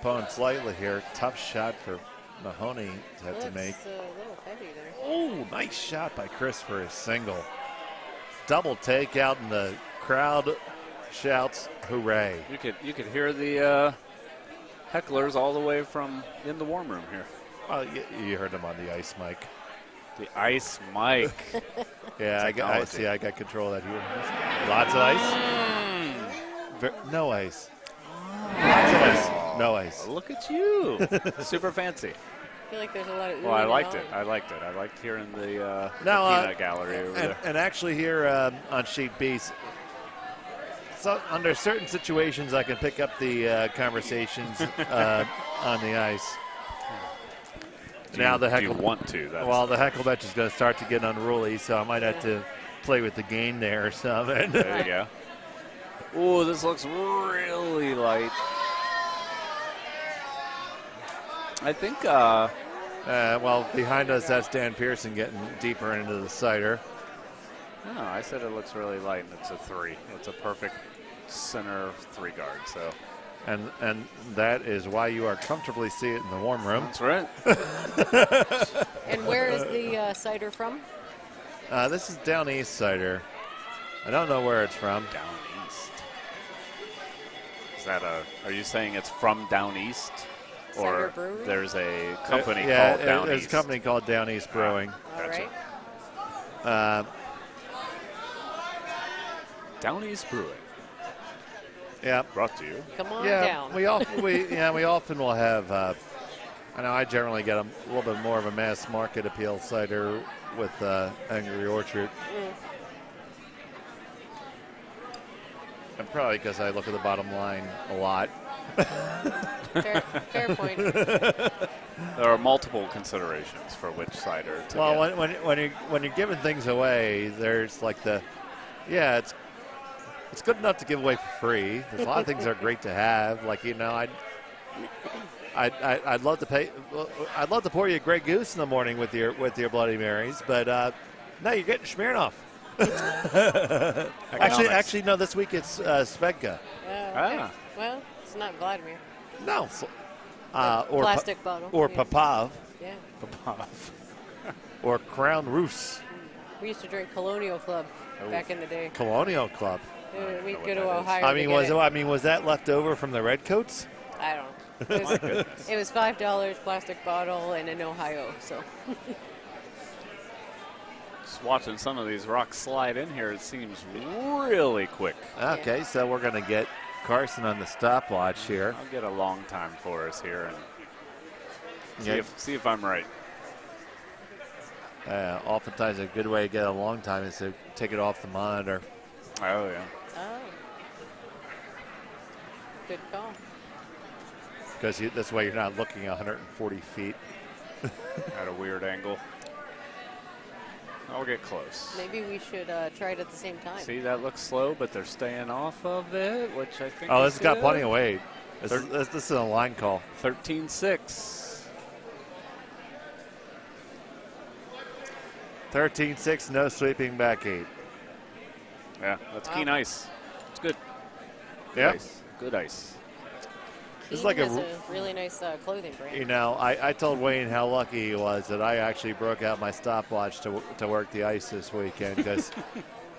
opponents lightly here. Tough shot for Mahoney to have to make. A little heavy there. Oh, nice shot by Chris for his single. Double take out, and the crowd shouts, "Hooray!" You could hear the hecklers all the way from in the warm room here. Well, you heard them on the ice mic. The ice mic. Yeah, I got control of that here. Lots of ice. No ice. Lots of ice. No ice. Look at you. Super fancy. I feel like there's a lot of. Well, I liked it. I liked hearing the peanut gallery over there. And actually here on sheet B, so under certain situations I can pick up the conversations on the ice. Do you want to? Well, the heckle bench is going to start to get unruly, so I might have to play with the gain there or something. There you go. Oh, this looks really light. I think. Well, behind us, that's Dan Pearson getting deeper into the cider. No, I said it looks really light, and it's a 3. It's a perfect center 3 guard. So. And that is why you are comfortably seated in the warm room. That's right. And where is the cider from? This is Down East cider. I don't know where it's from. Down East. Is that are you saying it's from Down East? Or there's a company called Down East? There's a company called Down East Brewing. All right. Down East Brewing. Yeah. Brought to you. Come on down. down. We often will have. I know I generally get a little bit more of a mass market appeal cider with Angry Orchard. And probably because I look at the bottom line a lot. Fair point. There are multiple considerations for which cider to get. When you're giving things away, there's like it's good enough to give away for free. There's a lot of things that are great to have. Like, I'd love to pay. I'd love to pour you a Grey Goose in the morning with your Bloody Marys, but no, you're getting Smirnoff. actually, no. This week it's Svedka. Okay. Well, it's not Vladimir. No, or plastic bottle. Or Popov. Yeah. Popov. Or Crown Roos. We used to drink Colonial Club back in the day. Colonial Club. We'd go to Ohio. Was that left over from the Redcoats? I don't know. It was $5 plastic bottle and in Ohio. So. Just watching some of these rocks slide in here, it seems really quick. Okay, so we're going to get Carson on the stopwatch here. I'll get a long time for us here and see if I'm right. Oftentimes a good way to get a long time is to take it off the monitor. Oh, yeah. Oh. Good call. Because this way you're not looking 140 feet. At a weird angle. I'll get close. Maybe we should try it at the same time. See, that looks slow, but they're staying off of it, which I think this has got plenty of weight. This is a line call. 13-6. 13-6, no sweeping back 8. Yeah, that's Keen ice. It's good. Yeah. Good ice. Keen is like has a really nice clothing brand. I told Wayne how lucky he was that I actually broke out my stopwatch to work the ice this weekend because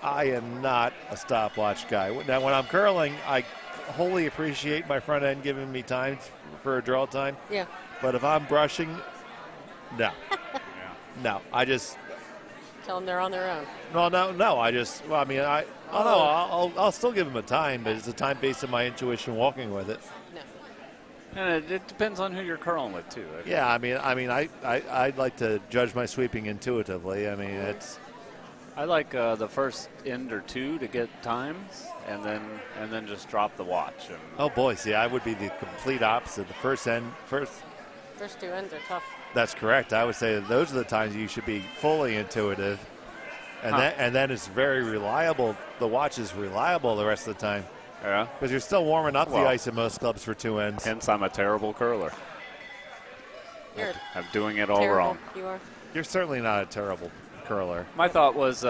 I am not a stopwatch guy. Now, when I'm curling, I wholly appreciate my front end giving me time for a draw time. Yeah. But if I'm brushing, no. No, I just... Tell them they're on their own. No. I'll still give them a time, but it's a time based on my intuition walking with it. No. And it depends on who you're curling with too. Yeah, I'd like to judge my sweeping intuitively. I mean, it's. I like the first end or two to get times, and then just drop the watch. And Oh boy, see, I would be the complete opposite. The first First 2 ends are tough. That's correct. I would say that those are the times you should be fully intuitive, and then it's very reliable. The watch is reliable the rest of the time. Yeah. Because you're still warming up the ice in most clubs for 2 ends. Hence, I'm a terrible curler. I'm doing it all Terrible. wrong. You are. You're certainly not a terrible curler. My thought was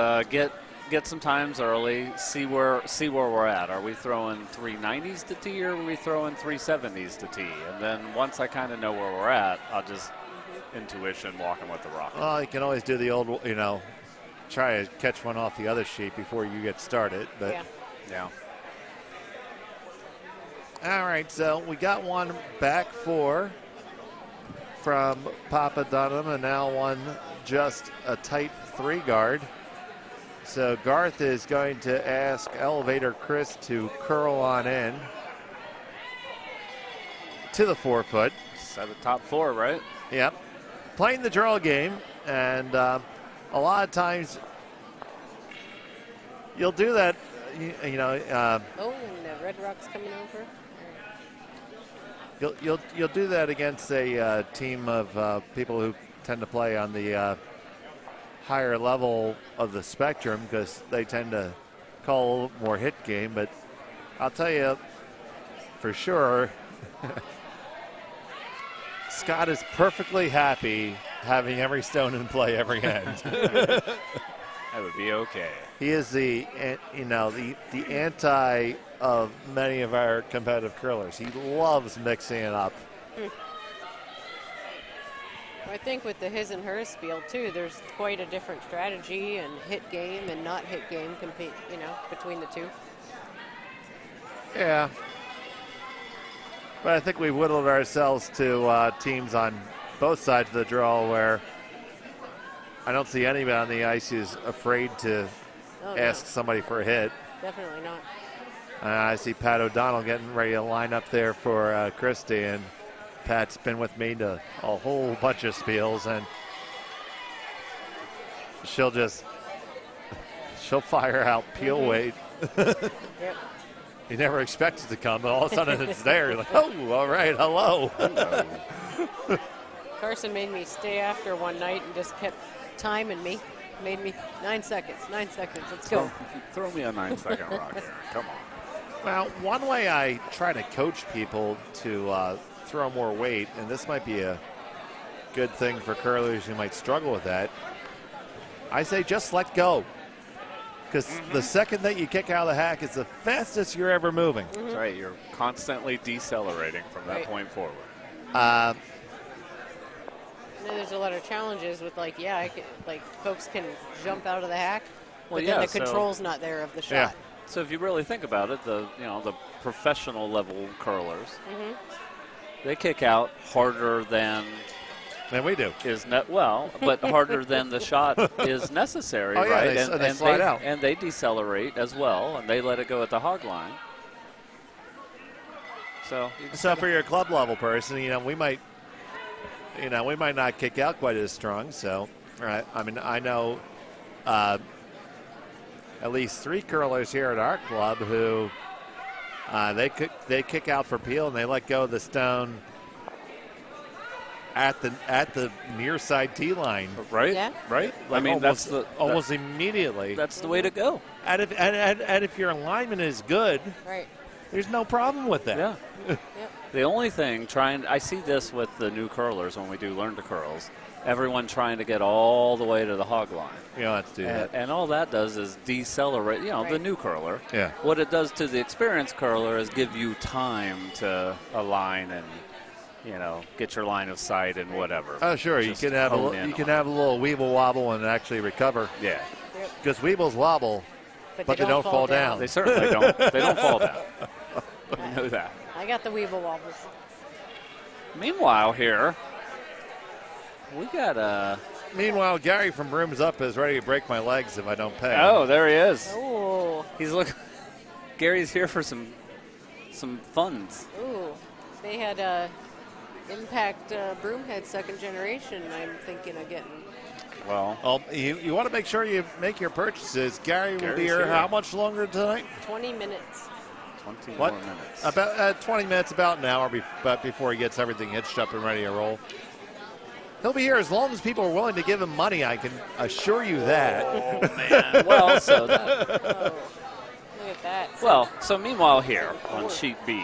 get some times early, see where we're at. Are we throwing 390s to tee, or are we throwing 370s to tee? And then once I kind of know where we're at, I'll just intuition walking with the rocket. Well, you can always do the old, try to catch one off the other sheet before you get started. But Yeah. All right, so we got one back four from Papa Dunham, and now one just a tight 3 guard. So Garth is going to ask Elevator Chris to curl on in to the 4 foot. Set the top 4, right? Yep. Playing the draw game, and a lot of times you'll do that, And the Red Rock's coming over. You'll do that against a team of people who tend to play on the higher level of the spectrum, because they tend to call a little more hit game. But I'll tell you for sure, Scott is perfectly happy having every stone in play every end. That would be okay. He is the anti of many of our competitive curlers. He loves mixing it up. I think with the his and hers spiel too, there's quite a different strategy and hit game and not hit game compete, between the two. Yeah. But I think we whittled ourselves to teams on both sides of the draw where I don't see anybody on the ice who's afraid to ask somebody for a hit. Definitely not. I see Pat O'Donnell getting ready to line up there for Christie, and Pat's been with me to a whole bunch of spiels, and she'll fire out peel weight. Yep. You never expect it to come, but all of a sudden it's there. You're like, oh, all right, hello. Carson made me stay after one night and just kept timing me. Made me 9 seconds, let's go. Throw me a 9-second rock there. Come on. Well, one way I try to coach people to throw more weight, and this might be a good thing for curlers who might struggle with that, I say just let go. Because the second that you kick out of the hack is the fastest you're ever moving. That's right. You're constantly decelerating from that point forward. There's a lot of challenges with folks can jump out of the hack, but then the control's not there of the shot. Yeah. So if you really think about it, the professional level curlers, they kick out harder than we do. But harder than the shot is necessary, right? They slide out. And they decelerate as well, and they let it go at the hog line. So for your club level person, we might not kick out quite as strong. So, I know at least 3 curlers here at our club who they kick out for peel and they let go of the stone at the near side tee line. Right. Yeah. Right. Almost immediately. That's the way to go. And if your alignment is good, right, there's no problem with that. Yeah. Yep. The only thing I see this with the new curlers when we do learn to curls, everyone trying to get all the way to the hog line. Yeah, let's do that. And all that does is decelerate, the new curler. Yeah. What it does to the experienced curler is give you time to align and, get your line of sight and whatever. Oh, sure. You can have a little weeble wobble and actually recover. Yeah. Because weebles wobble, but they don't fall down. They certainly don't. They don't fall down. I know that. I got the weeble wobbles. Meanwhile here, we got Meanwhile, Gary from Rooms Up is ready to break my legs if I don't pay. Oh, there he is. Oh. He's looking. Gary's here for some funds. Ooh. He's they had Impact Broomhead second generation, I'm thinking of getting. Well, you want to make sure you make your purchases. Gary will be Gary's here here. how much longer tonight? 20 minutes. 20 What? more minutes. About 20 minutes, about an hour before he gets everything hitched up and ready to roll. He'll be here as long as people are willing to give him money, I can assure you that. Oh, man. Well, so that, Oh, look at that. well, so meanwhile here on sheet B,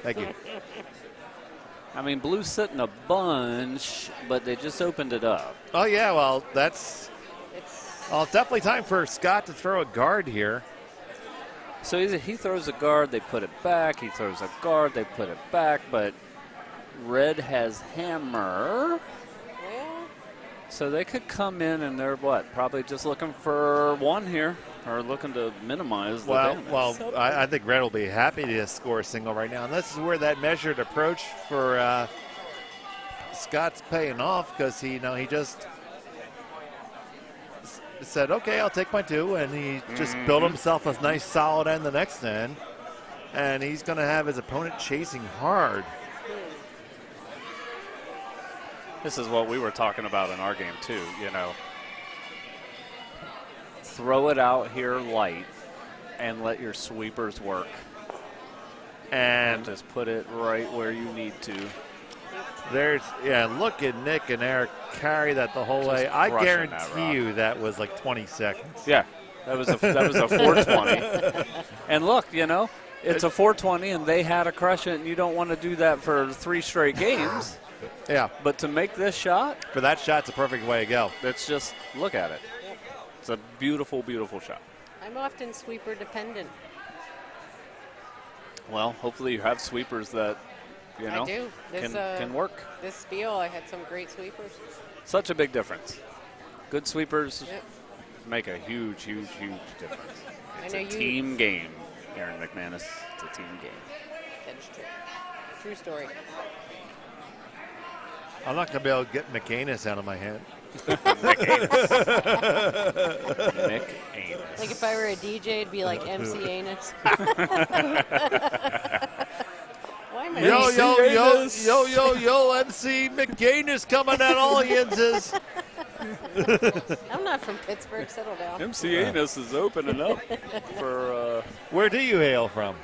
Thank you. I mean, Blue's sitting a bunch, but they just opened it up. Oh, yeah, well, It's it's definitely time for Scott to throw a guard here. So he throws a guard, they put it back. He throws a guard, they put it back. But Red has hammer. well, So they could come in and they're what? Probably just looking for one here, or looking to minimize the damage. Well, I think Red will be happy to score a single right now. And this is where that measured approach for Scott's paying off, because he just said, okay, I'll take my two, and he just built himself a nice solid end the next end, and he's going to have his opponent chasing hard. This is what we were talking about in our game too, Throw it out here light and let your sweepers work. And just put it right where you need to. Look at Nick and Eric carry that the whole way. I crushing that guarantee you that was like 20 seconds. Yeah, that was a 420. And look, it's a 420 and they had to crush it, and you don't want to do that for 3 straight games. Yeah. But to make this shot, For that shot, it's a perfect way to go. it's just, look at it. It's a beautiful, beautiful shot. I'm often sweeper dependent. Well, hopefully you have sweepers that, I do. can work. This Spiel, I had some great sweepers. Such a big difference. Good sweepers Yep. make a huge, huge, huge difference. I It's know a you- team game, Aaron McManus. It's a team game. That's true. True story. I'm not going to be able to get McAnus out of my head. Nick Anus. Like if I were a DJ, it'd be like MC Anus. Why am I Yo, being- yo, yo, yo, yo, yo, MC McAnus coming at audiences. I'm not from Pittsburgh. Settle down. MC Anus is opening up for Where do you hail from?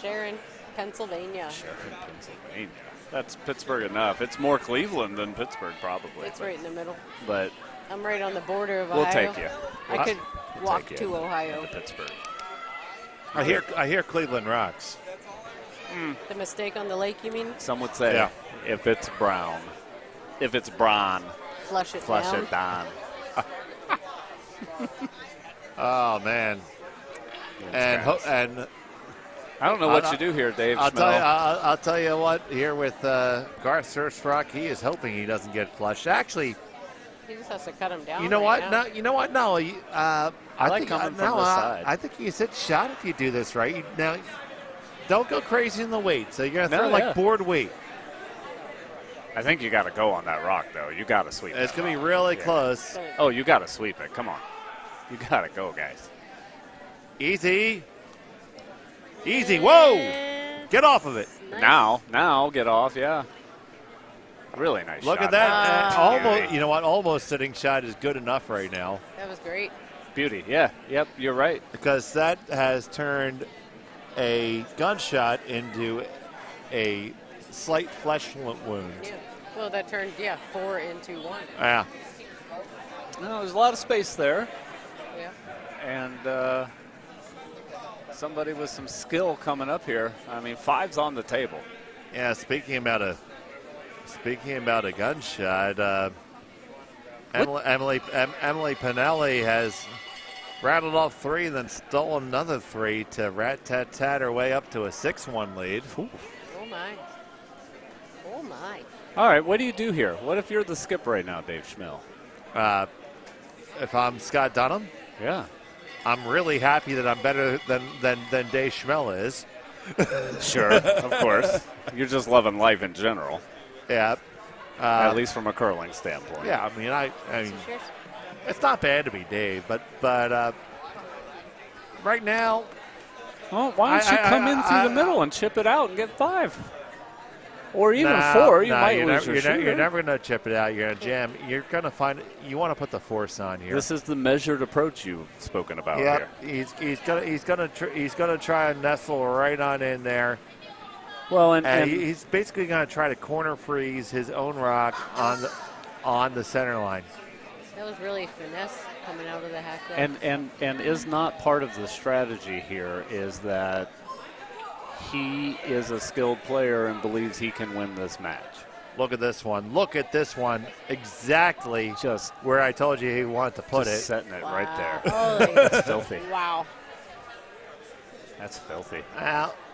Sharon, Pennsylvania. Pennsylvania. That's Pittsburgh enough. It's more Cleveland than Pittsburgh, probably. It's right in the middle. But I'm right on the border of we'll Ohio. take you. I could walk take you to Ohio. to Pittsburgh. I hear Cleveland rocks. The mistake on the lake, you mean? Some would say Yeah. if it's brown, if it's brawn, Flush it flush down. it down. Oh man. And I don't know what you do here, Dave. I'll Schmel. tell you what. Here with Garth Surfrock, he is hoping he doesn't get flushed. Actually, He just has to cut him down. you know right what? now. No, you know what? No, I like think, coming from no, the side. I think you hit shot if you do this right. Now, don't go crazy in the weight. So you're gonna throw No, like yeah. board weight. I think you got to go on that rock, though. You got to sweep it. It's gonna be really close. Oh, you got to sweep it. Come on. You got to go, guys. Easy. Easy. Whoa! And Get off of it. nice. Now, get off, yeah. Really nice Look shot. at that. Wow. Almost. You know what? Almost sitting shot is good enough right now, That was great. Beauty, yeah. Yep, you're right. because that has turned a gunshot into a slight flesh wound. Yeah. Well, that turned 4 into 1. Yeah. No, there's a lot of space there. Yeah. And somebody with some skill coming up here. I mean, 5's on the table. Yeah. Speaking about a gunshot, Emily Pinelli has rattled off 3, then stole another 3 to rat-tat-tat her way up to a 6-1 lead. Ooh. Oh, my. Oh, my. All right, what do you do here? What if you're the skip right now, Dave Schmel? If I'm Scott Dunham, Yeah. I'm really happy that I'm better than Dave Schmel is. Sure, of course. You're just loving life in general, Yeah. at least from a curling standpoint. Yeah, I mean, Cheers. it's not bad to be Dave, but right now, Well, why don't you come in through the middle and chip it out and get 5? Or even No, 4, you no, might you're lose never, your shooter. you're never going to chip it out. You're going to jam. You're going to find you want to put the force on here. This is the measured approach you've spoken about Yep, here. he's gonna try and nestle right on in there. Well, And he's basically going to try to corner freeze his own rock on the center line. That was really finesse coming out of the hack there. and is not part of the strategy here is that he is a skilled player and believes he can win this match. Look at this one. Look at this one. Exactly Just where I told you he wanted to put it. setting it right there. Holy That's filthy. wow. That's filthy.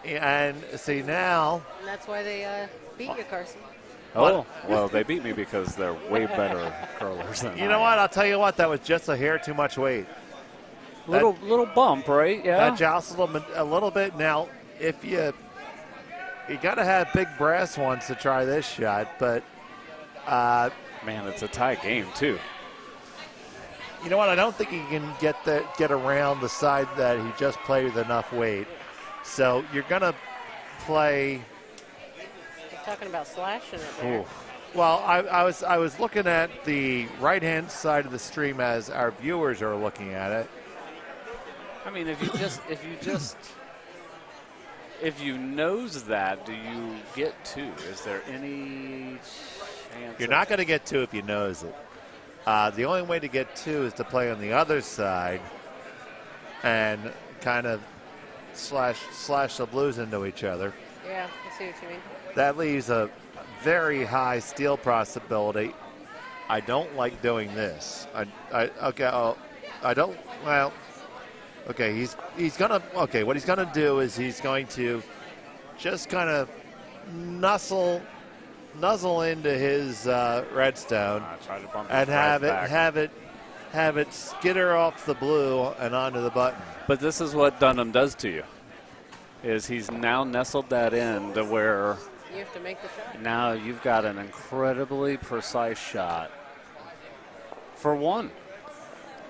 And see now, And that's why they beat you, Carson. Oh, well, they beat me because they're way better curlers than you know what? I'll tell you what. That was just a hair too much weight. Little bump, right? Yeah. That jostled him a little bit. Now, if you got to have big brass ones to try this shot, but Man, it's a tie game, too. you know what? I don't think he can get around the side that he just played with enough weight. So you're gonna play. You're talking about slashing it there. Ooh. Well, I was looking at the right-hand side of the stream as our viewers are looking at it. I mean, if you nose that, do you get 2? Is there any chance? You're not going to get 2 if you nose it. The only way to get 2 is to play on the other side and kind of slash the blues into each other. Yeah, I see what you mean. That leaves a very high steal possibility. I don't like doing this. What he's gonna do is he's going to just kind of nuzzle into his redstone Try to bump and it back. have it skitter off the blue and onto the button. But this is what Dunham does to you, is he's now nestled that in to where You have to make the shot. now you've got an incredibly precise shot for 1.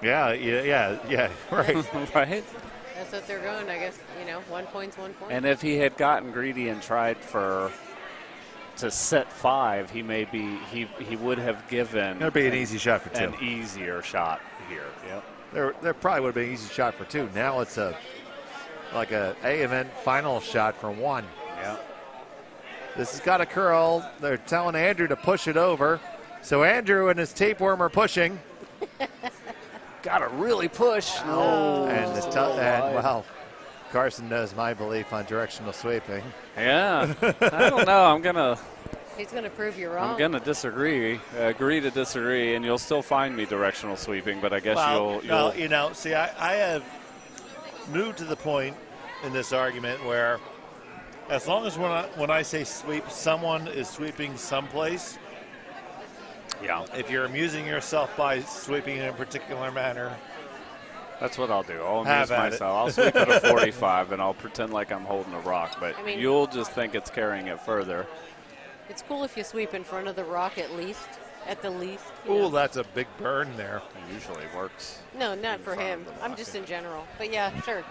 Yeah, right. Right? That's what they're going, I guess. 1 point's 1 point. And if he had gotten greedy and tried to set 5, he would have given It'll be an easy shot for 2. an easier shot here. Yep. There probably would have been an easy shot for 2. Now it's a event final shot for 1. Yep. This has got a curl. They're telling Andrew to push it over. So Andrew and his tapeworm are pushing. Got to really push. No. And Carson knows my belief on directional sweeping. Yeah. I don't know. He's going to prove you wrong. I'm gonna disagree. Agree to disagree, and you'll still find me directional sweeping. But I guess you'll. See, I have moved to the point in this argument where, as long as when I say sweep, someone is sweeping someplace. Yeah. If you're amusing yourself by sweeping in a particular manner, That's what I'll do. I'll Have amuse at it. myself. I'll sweep at a 45, and I'll pretend like I'm holding a rock. But I mean- you'll just think it's carrying it further. It's cool if you sweep in front of the rock at the least. ooh, that's a big burn there. It usually works. No, not for front of him. the I'm rock, just yeah. in general. But yeah, sure.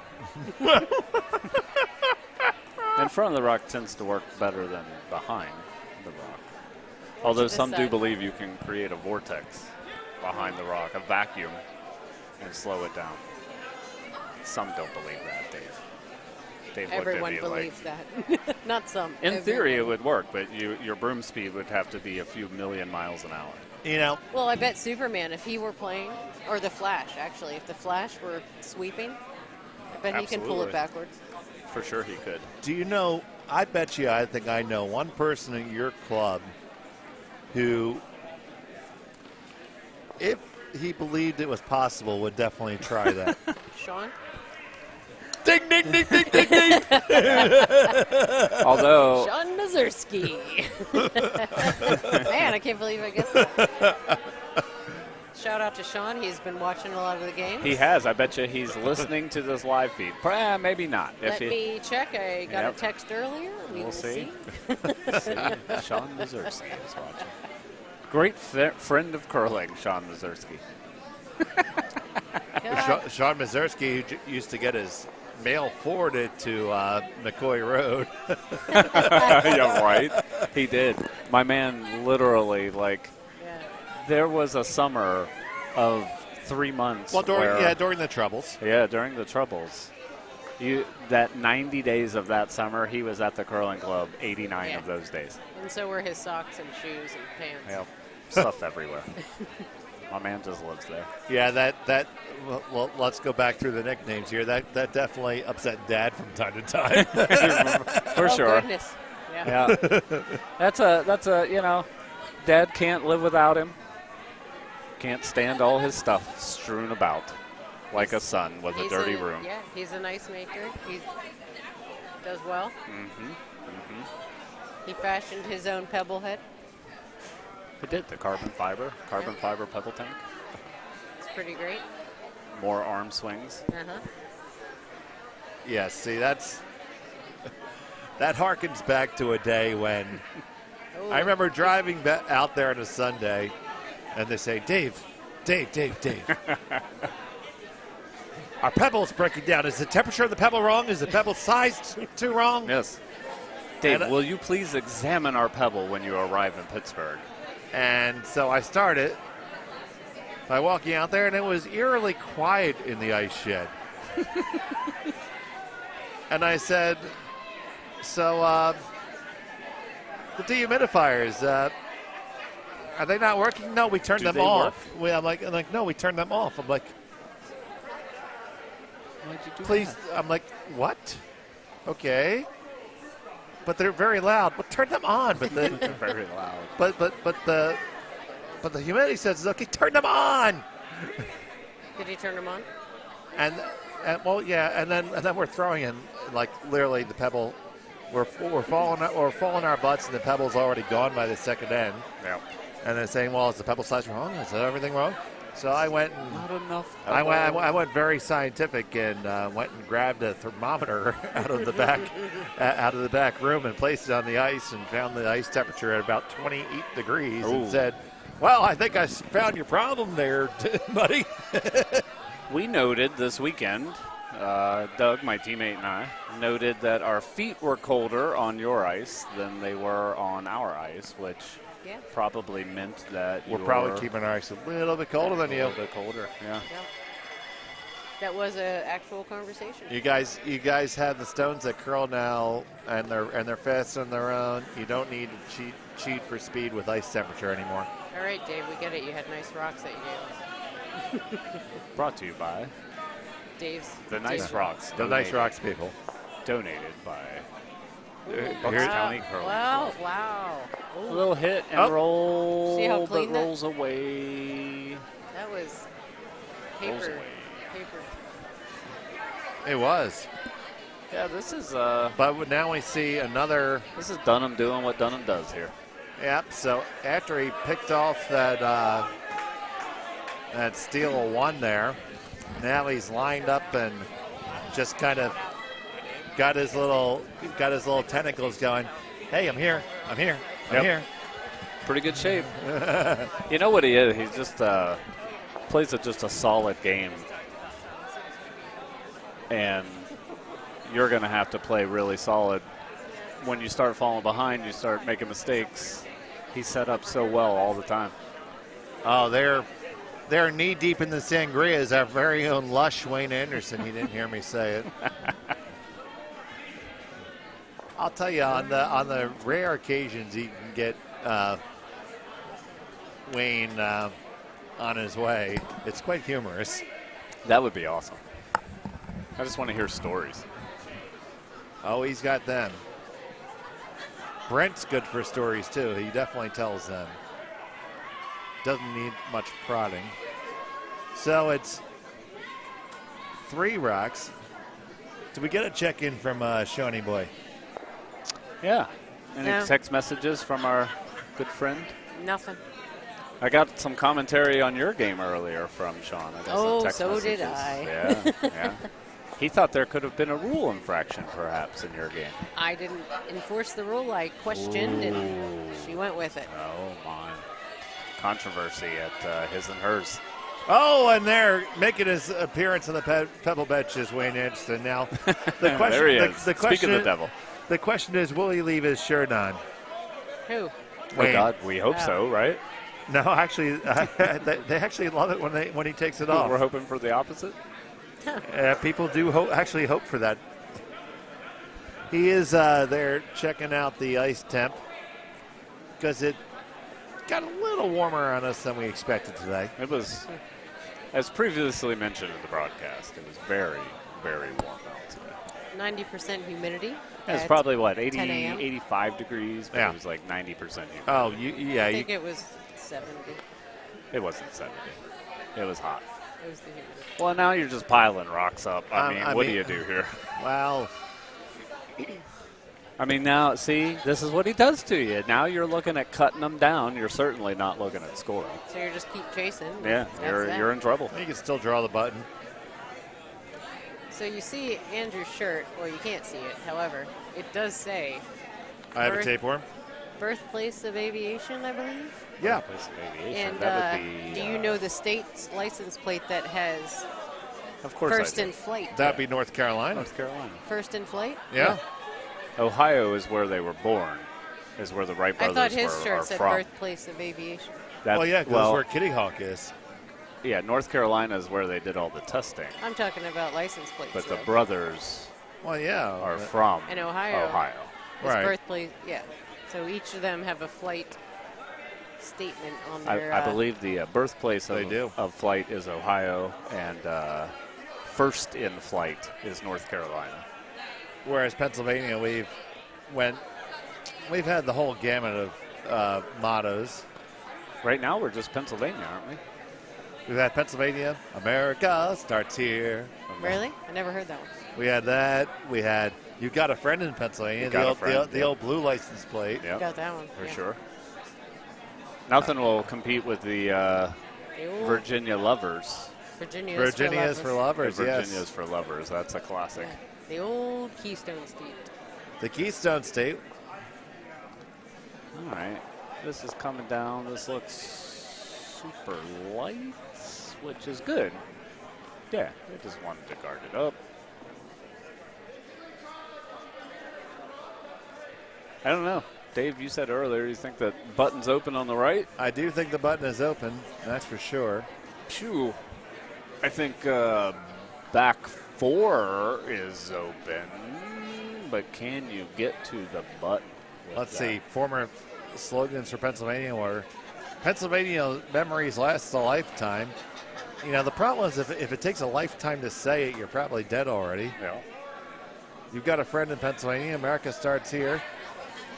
In front of the rock tends to work better than behind the rock. Although this some do side. believe you can create a vortex behind the rock, a vacuum, and slow it down. Some don't believe that, Dave. Dave looked Everyone at me believes like, that. Not some. in theory it Everyone. would work, but your broom speed would have to be a few million miles an hour. You know, Well, I bet Superman, if he were playing, or the Flash, actually, if the Flash were sweeping, I bet he can pull Absolutely. it backwards. For sure he could. do you know, I think I know one person at your club who, if he believed it was possible, would definitely try that. Sean? Ding, ding, ding, ding, ding, ding. Although Sean Mazurski. Man, I can't believe I guessed that. Shout out to Sean. He's been watching a lot of the games. he has, I bet you he's listening to this live feed. Maybe not. Let me check. I got Yep. a text earlier. We We'll will see. see. Sean Mazurski is watching. Great friend of curling, Sean Mazurski. God. Sean Mazurski used to get his mail forwarded to McCoy Road. Yeah, right. He did. My man literally, like, there was a summer of 3 months. Well, during the Troubles. Yeah, during the Troubles. That 90 days of that summer, he was at the curling club 89 of those days. And so were his socks and shoes and pants. Yeah, stuff everywhere. My man just lives there. Yeah, well, let's go back through the nicknames here. That definitely upset Dad from time to time. For sure. Goodness. Yeah. That's a, Dad can't live without him. Can't stand all his stuff strewn about like a son with a dirty room. Yeah, he's an ice maker. He does well. He fashioned his own pebble head. He did, the carbon fiber pebble tank. It's pretty great. More arm swings. Yeah, see, that harkens back to a day when I remember driving out there on a Sunday, and they say, Dave. Our pebble's breaking down. Is the temperature of the pebble wrong? Is the pebble size too wrong? Yes. Dave, will you please examine our pebble when you arrive in Pittsburgh? And so I started by walking out there, and it was eerily quiet in the ice shed. And I said, so the dehumidifiers, are they not working? No, we turned them off. I'm like, no, we turned them off. I'm like, why'd you do please, that? I'm like, what? Okay. But they're very loud. Well, turn them on. But They're very loud. But the humidity says, okay, turn them on. Did he turn them on? And then we're throwing in, like, literally the pebble. We're falling our butts, and the pebble's already gone by the second end. Yeah. And they're saying, well, is the pebble size wrong? Is everything wrong? So I went and Not enough. I went very scientific and went and grabbed a thermometer out of the back room and placed it on the ice and found the ice temperature at about 28 degrees and said, well, I think I found your problem there, buddy. We noted this weekend, Doug, my teammate, and I, noted that our feet were colder on your ice than they were on our ice, which probably meant that we're probably keeping our ice a little bit colder than you. A little bit colder, yeah. That was an actual conversation. You guys have the stones that curl now, and they're fast on their own. You don't need to cheat for speed with ice temperature anymore. All right, Dave, we get it. You had nice rocks that you gave us. Brought to you by Dave's. the Nice Rocks. The Nice Rocks people. Donated by Bucks County Curling. Wow. A little hit and roll, See how but clean rolls away. That was Rolls paper. away. It was. Yeah, this is But now we see another. this is Dunham doing what Dunham does here. Yep. So after he picked off that steal one there, now he's lined up and just kind of got his little tentacles going. Hey, I'm here. I'm here. Pretty good shape. You know what he is? He just plays just a solid game. And you're going to have to play really solid. When you start falling behind, you start making mistakes. He's set up so well all the time. Oh, they're knee deep in the sangria is our very own lush Wayne Anderson. He didn't hear me say it. I'll tell you, on the rare occasions he can get Wayne on his way, it's quite humorous. That would be awesome. I just want to hear stories. Oh, he's got them. Brent's good for stories, too. He definitely tells them. Doesn't need much prodding. So it's 3 rocks. Did we get a check-in from Shawnee Boy? Yeah. Any No. text messages from our good friend? Nothing. I got some commentary on your game earlier from Sean. I got some text so messages. did I. Yeah. He thought there could have been a rule infraction, perhaps, in your game. I didn't enforce the rule. I questioned, and she went with it. Oh, my. Controversy at his and hers. Oh, and they're making his appearance on the Pebble bench is Wayne Anderson. Now, the question, there he is. The question Speaking of the devil. The question is, will he leave his shirt on? Who? Oh, God, we hope so, right? No, actually, they actually love it when he takes it off. We're hoping for the opposite? People do hope for that. He is there checking out the ice temp because it got a little warmer on us than we expected today. It was, as previously mentioned in the broadcast, it was very, very warm out today. 90% humidity. It's probably, 80, 10 a.m.? 85 degrees, but it was like 90% humidity. Oh, yeah. I think it was 70. It wasn't 70. It was hot. It was the humidity. Well, now you're just piling rocks up. I mean, what do you do here? Well, I mean, now, see, this is what he does to you. Now you're looking at cutting them down. You're certainly not looking at scoring. So you just keep chasing. Yeah, you're in trouble. you can still draw the button. So you see Andrew's shirt. Well, you can't see it. However, it does say I have a tapeworm. birthplace of aviation, I believe. Yeah. Place of aviation. And That would be, do you know the state's license plate that has of course first I do. in flight? That'd be North Carolina. North Carolina. First in flight? Yeah. Ohio is where they were born, is where the Wright I brothers thought his are shirt said from. birthplace of aviation. Well, yeah, because where Kitty Hawk is. Yeah, North Carolina is where they did all the testing. I'm talking about license plates. But the though. brothers Well, yeah. are from In Ohio. His Right. birthplace, yeah. So each of them have a flight statement on their. I believe the birthplace They do. of flight is Ohio, and first in flight is North Carolina. Whereas Pennsylvania, we've had the whole gamut of mottos. Right now, we're just Pennsylvania, aren't we? We've had Pennsylvania, America starts here. Really? I never heard that one. We had that. We had You Got a Friend in Pennsylvania, the old blue license plate. Yep. Got that one. For yeah. sure. Nothing will compete with the The old Virginia Lovers. Virginia's for lovers, Virginia's yes. for Lovers. That's a classic. The old Keystone State. The Keystone State. All right. This is coming down. This looks super light, which is good. Yeah, they just wanted to guard it up. I don't know. Dave, you said earlier you think that button's open on the right? I do think the button is open, that's for sure. Phew. I think back four is open, but can you get to the button? Let's see, former slogans for Pennsylvania were Pennsylvania memories last a lifetime. You know, the problem is if it takes a lifetime to say it, you're probably dead already. Yeah. You've got a friend in Pennsylvania. America starts here.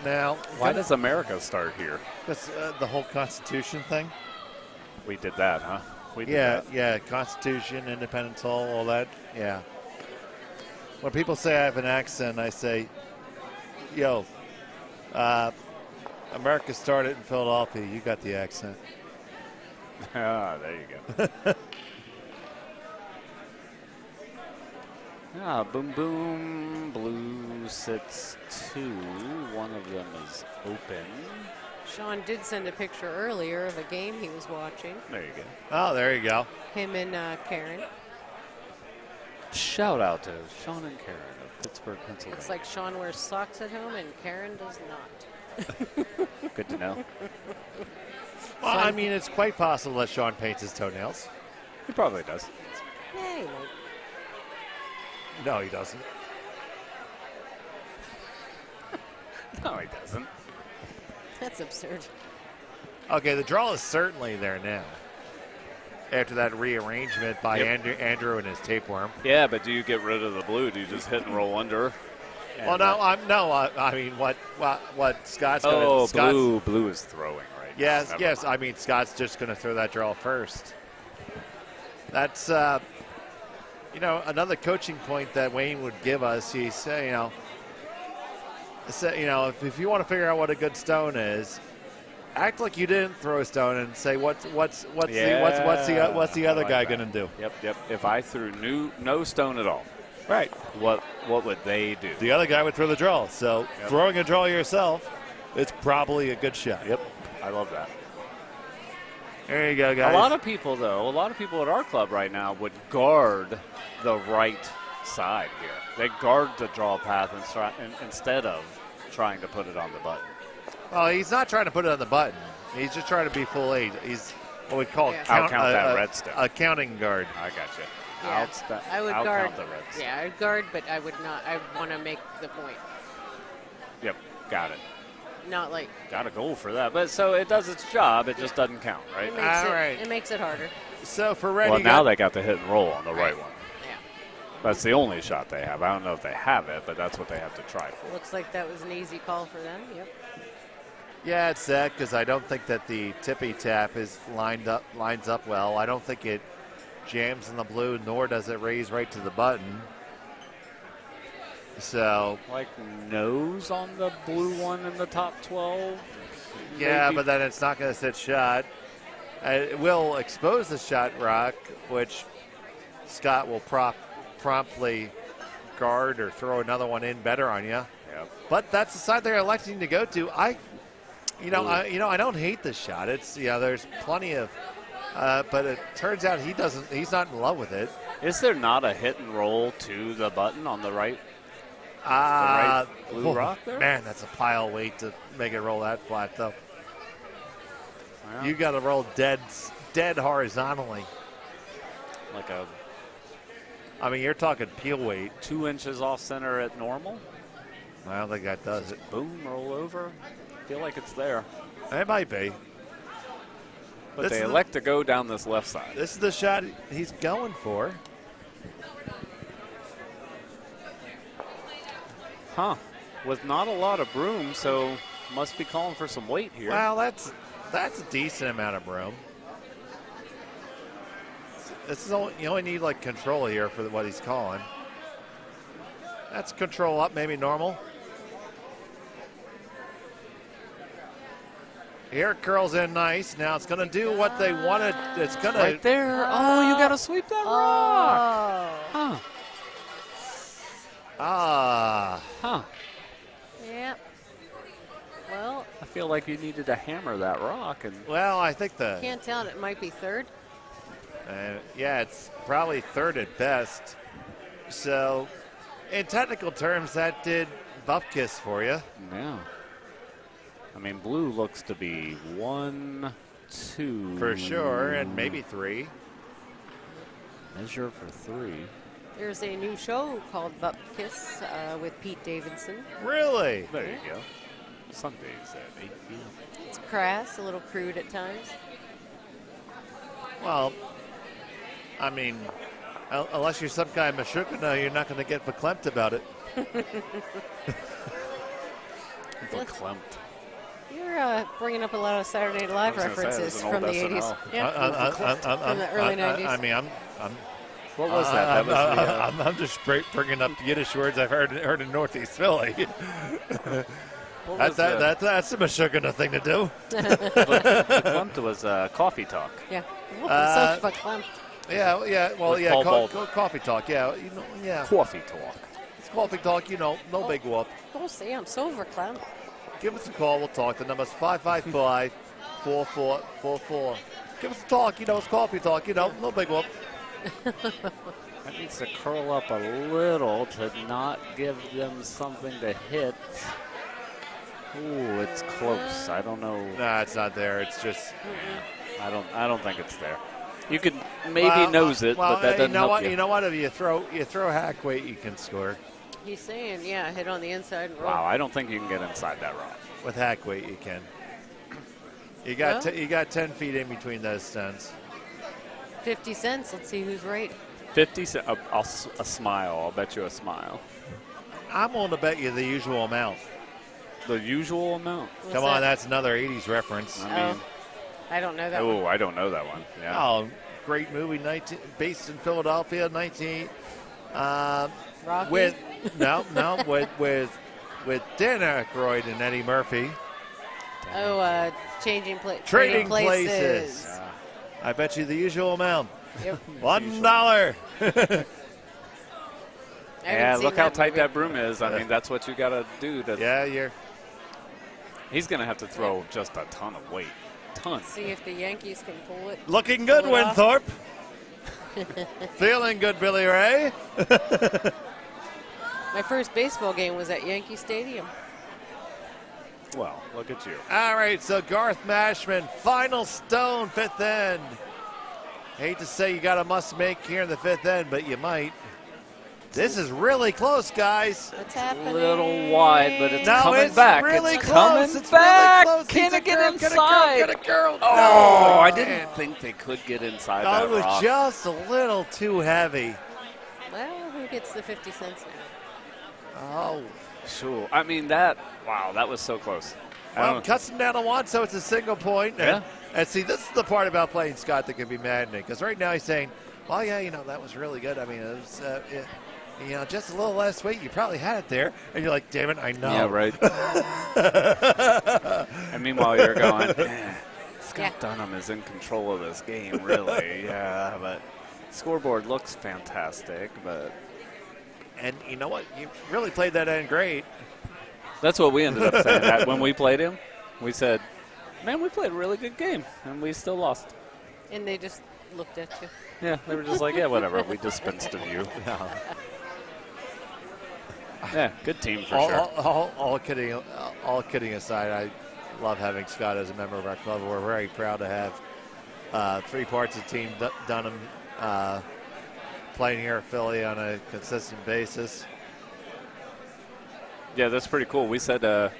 Now, Why does America start here? That's the whole Constitution thing. We did that, huh? We did Yeah, that. yeah, Constitution, Independence Hall, all that. Yeah. When people say I have an accent, I say, yo, America started in Philadelphia. You got the accent. Ah, there you go. Boom, boom. Blue sits two. One of them is open. Sean did send a picture earlier of a game he was watching. There you go. Oh, there you go. Him and Karen. Shout out to Sean and Karen of Pittsburgh, Pennsylvania. Looks like Sean wears socks at home and Karen does not. Good to know. Well, I mean, it's quite possible that Sean paints his toenails. He probably does. Yeah, you might. No, he doesn't. No, he doesn't. That's absurd. Okay, the draw is certainly there now. After that rearrangement by Andrew and his tapeworm. Yeah, but do you get rid of the blue? Do you just hit and roll under? Well, no, I mean, what Scott's going to Oh, Scott's, blue is throwing right Yes, now. yes. I mean, Scott's just going to throw that draw first. That's, another coaching point that Wayne would give us. He say, if you want to figure out what a good stone is, act like you didn't throw a stone and say what's the other guy going to do? Yep. If I threw no stone at all, Right. what would they do? The other guy would throw the draw. So throwing a draw yourself, it's probably a good shot. Yep. I love that. There you go, guys. A lot of people at our club right now would guard the right side here. They guard the draw path instead of trying to put it on the button. Well, he's not trying to put it on the button. He's just trying to be full 8. He's what we call I'll count that red stone. A counting guard. I got you. Yeah, I would I'll guard. count the red stone. Yeah, I'd guard, but I would not. I want to make the point. Yep, got it. Not like Got a goal for that. But so it does its job. It just doesn't count, right? it makes it harder. So for red, Well, you now got, they got the hit and roll on the right one. Yeah. That's the only shot they have. I don't know if they have it, but that's what they have to try for. Looks like that was an easy call for them. Yep. yeah, it's that because I don't think that the tippy tap is lines up well. I don't think it jams in the blue, nor does it raise right to the button. So Like nose on the blue one in the top 12. yeah, Maybe. but then it's not going to sit shot. It will expose the shot rock, which Scott will promptly guard or throw another one in better on you. Yep. But that's the side they're electing to go to. I don't hate this shot. It's there's plenty of, but it turns out he's not in love with it. Is there not a hit and roll to the button on the right? Right blue rock there? Man, that's a pile of weight to make it roll that flat, though. Well, You got to roll dead horizontally. Like You're talking peel weight. 2 inches off center at normal. I don't think that does it. Boom, roll over. Feel like it's there. It might be. But they elect to go down this left side. This is the shot he's going for. Huh. With not a lot of room, so must be calling for some weight here. Well, that's a decent amount of room. This is you only need like control here for what he's calling. That's control up, maybe normal. Here it curls in nice. Now it's going to do what they wanted. It's going to right there. Oh, you got to sweep that rock. Oh. Huh. Huh. Yep. Well, I feel like you needed to hammer that rock. And Well, I think can't tell. It might be third. it's probably third at best. So, in technical terms, that did bupkis for you. yeah. Blue looks to be 1, 2. For sure, and maybe 3. Measure for 3. There's a new show called Bupkis with Pete Davidson. Really? There you go. Sundays at 8 p.m. It's crass, a little crude at times. Well, unless you're some kind of mashukana, you're not going to get verklempt about it. Verklempt. You're bringing up a lot of Saturday Night Live I was gonna say, references it was an from the old 80s. SNL. Yeah. From the early 90s. What was that? That was I'm just bringing up Yiddish words I've heard in Northeast Philly. That's a mashukana thing to do. Verklempt was coffee talk. Yeah. So verklempt. Coffee talk. Yeah. Coffee talk. It's coffee talk. No big whoop. Don't say I'm so verklempt. Give us a call. We'll talk. The number's 555-4444. Give us a talk. It's coffee talk. No big whoop. That needs to curl up a little to not give them something to hit. Ooh, it's close. I don't know. Nah, it's not there. It's just. I don't think it's there. You could maybe nose it, but that doesn't help you. You know what? If you throw hack weight, you can score. He's saying, hit on the inside and roll. Wow, I don't think you can get inside that rock. With hack weight, you can. You got 10 feet in between those stones. 50 cents. Let's see who's right. 50 cents. A smile. I'll bet you a smile. I'm willing to bet you the usual amount. The usual amount? Come on, that's another 80s reference. I don't know that one. Oh, I don't know that one. Yeah. Oh, great movie, based in Philadelphia, 19. Rocky? With Dan Aykroyd and Eddie Murphy. Trading places. Yeah. I bet you the usual amount. Yep. $1. Yeah, look how tight movie. that broom is. That's what you got to do. Yeah, He's going to have to throw just a ton of weight. ton. See if the Yankees can pull it. Looking good, Pull it off. Winthorpe. Feeling good, Billy Ray. My first baseball game was at Yankee Stadium. Well, look at you. All right, so Garth Mashman, final stone, fifth end. Hate to say you got a must make here in the fifth end, but you might. This is really close, guys. What's A happening? little wide, but it's No, coming it's back. really it's close. coming It's back. really close. Can Get it get a inside? Get a girl. Oh, I No, didn't man. think they could get inside Oh, that it was rock. just a little too heavy. Well, who gets the 50 cents now? Oh. Sure. I mean, that was so close. I Well, don't- cuts him down to one, so it's a single point. Yeah. And see, this is the part about playing Scott that can be maddening. Because right now he's saying, well, yeah, that was really good. I mean, it was, just a little less weight. You probably had it there. And you're like, damn it, I know. Yeah, right. And meanwhile, you're going, Scott Dunham is in control of this game, really. Yeah, but scoreboard looks fantastic, but And you know what? You really played that end great. that's what we ended up saying. That when we played him, we said, man, we played a really good game, and we still lost. And they just looked at you. Yeah, they were just like, yeah, whatever. We dispensed of you. Yeah, good team for sure. All kidding aside, I love having Scott as a member of our club. We're very proud to have 3 parts of Team Dunham playing here at Philly on a consistent basis. Yeah, that's pretty cool. We said, as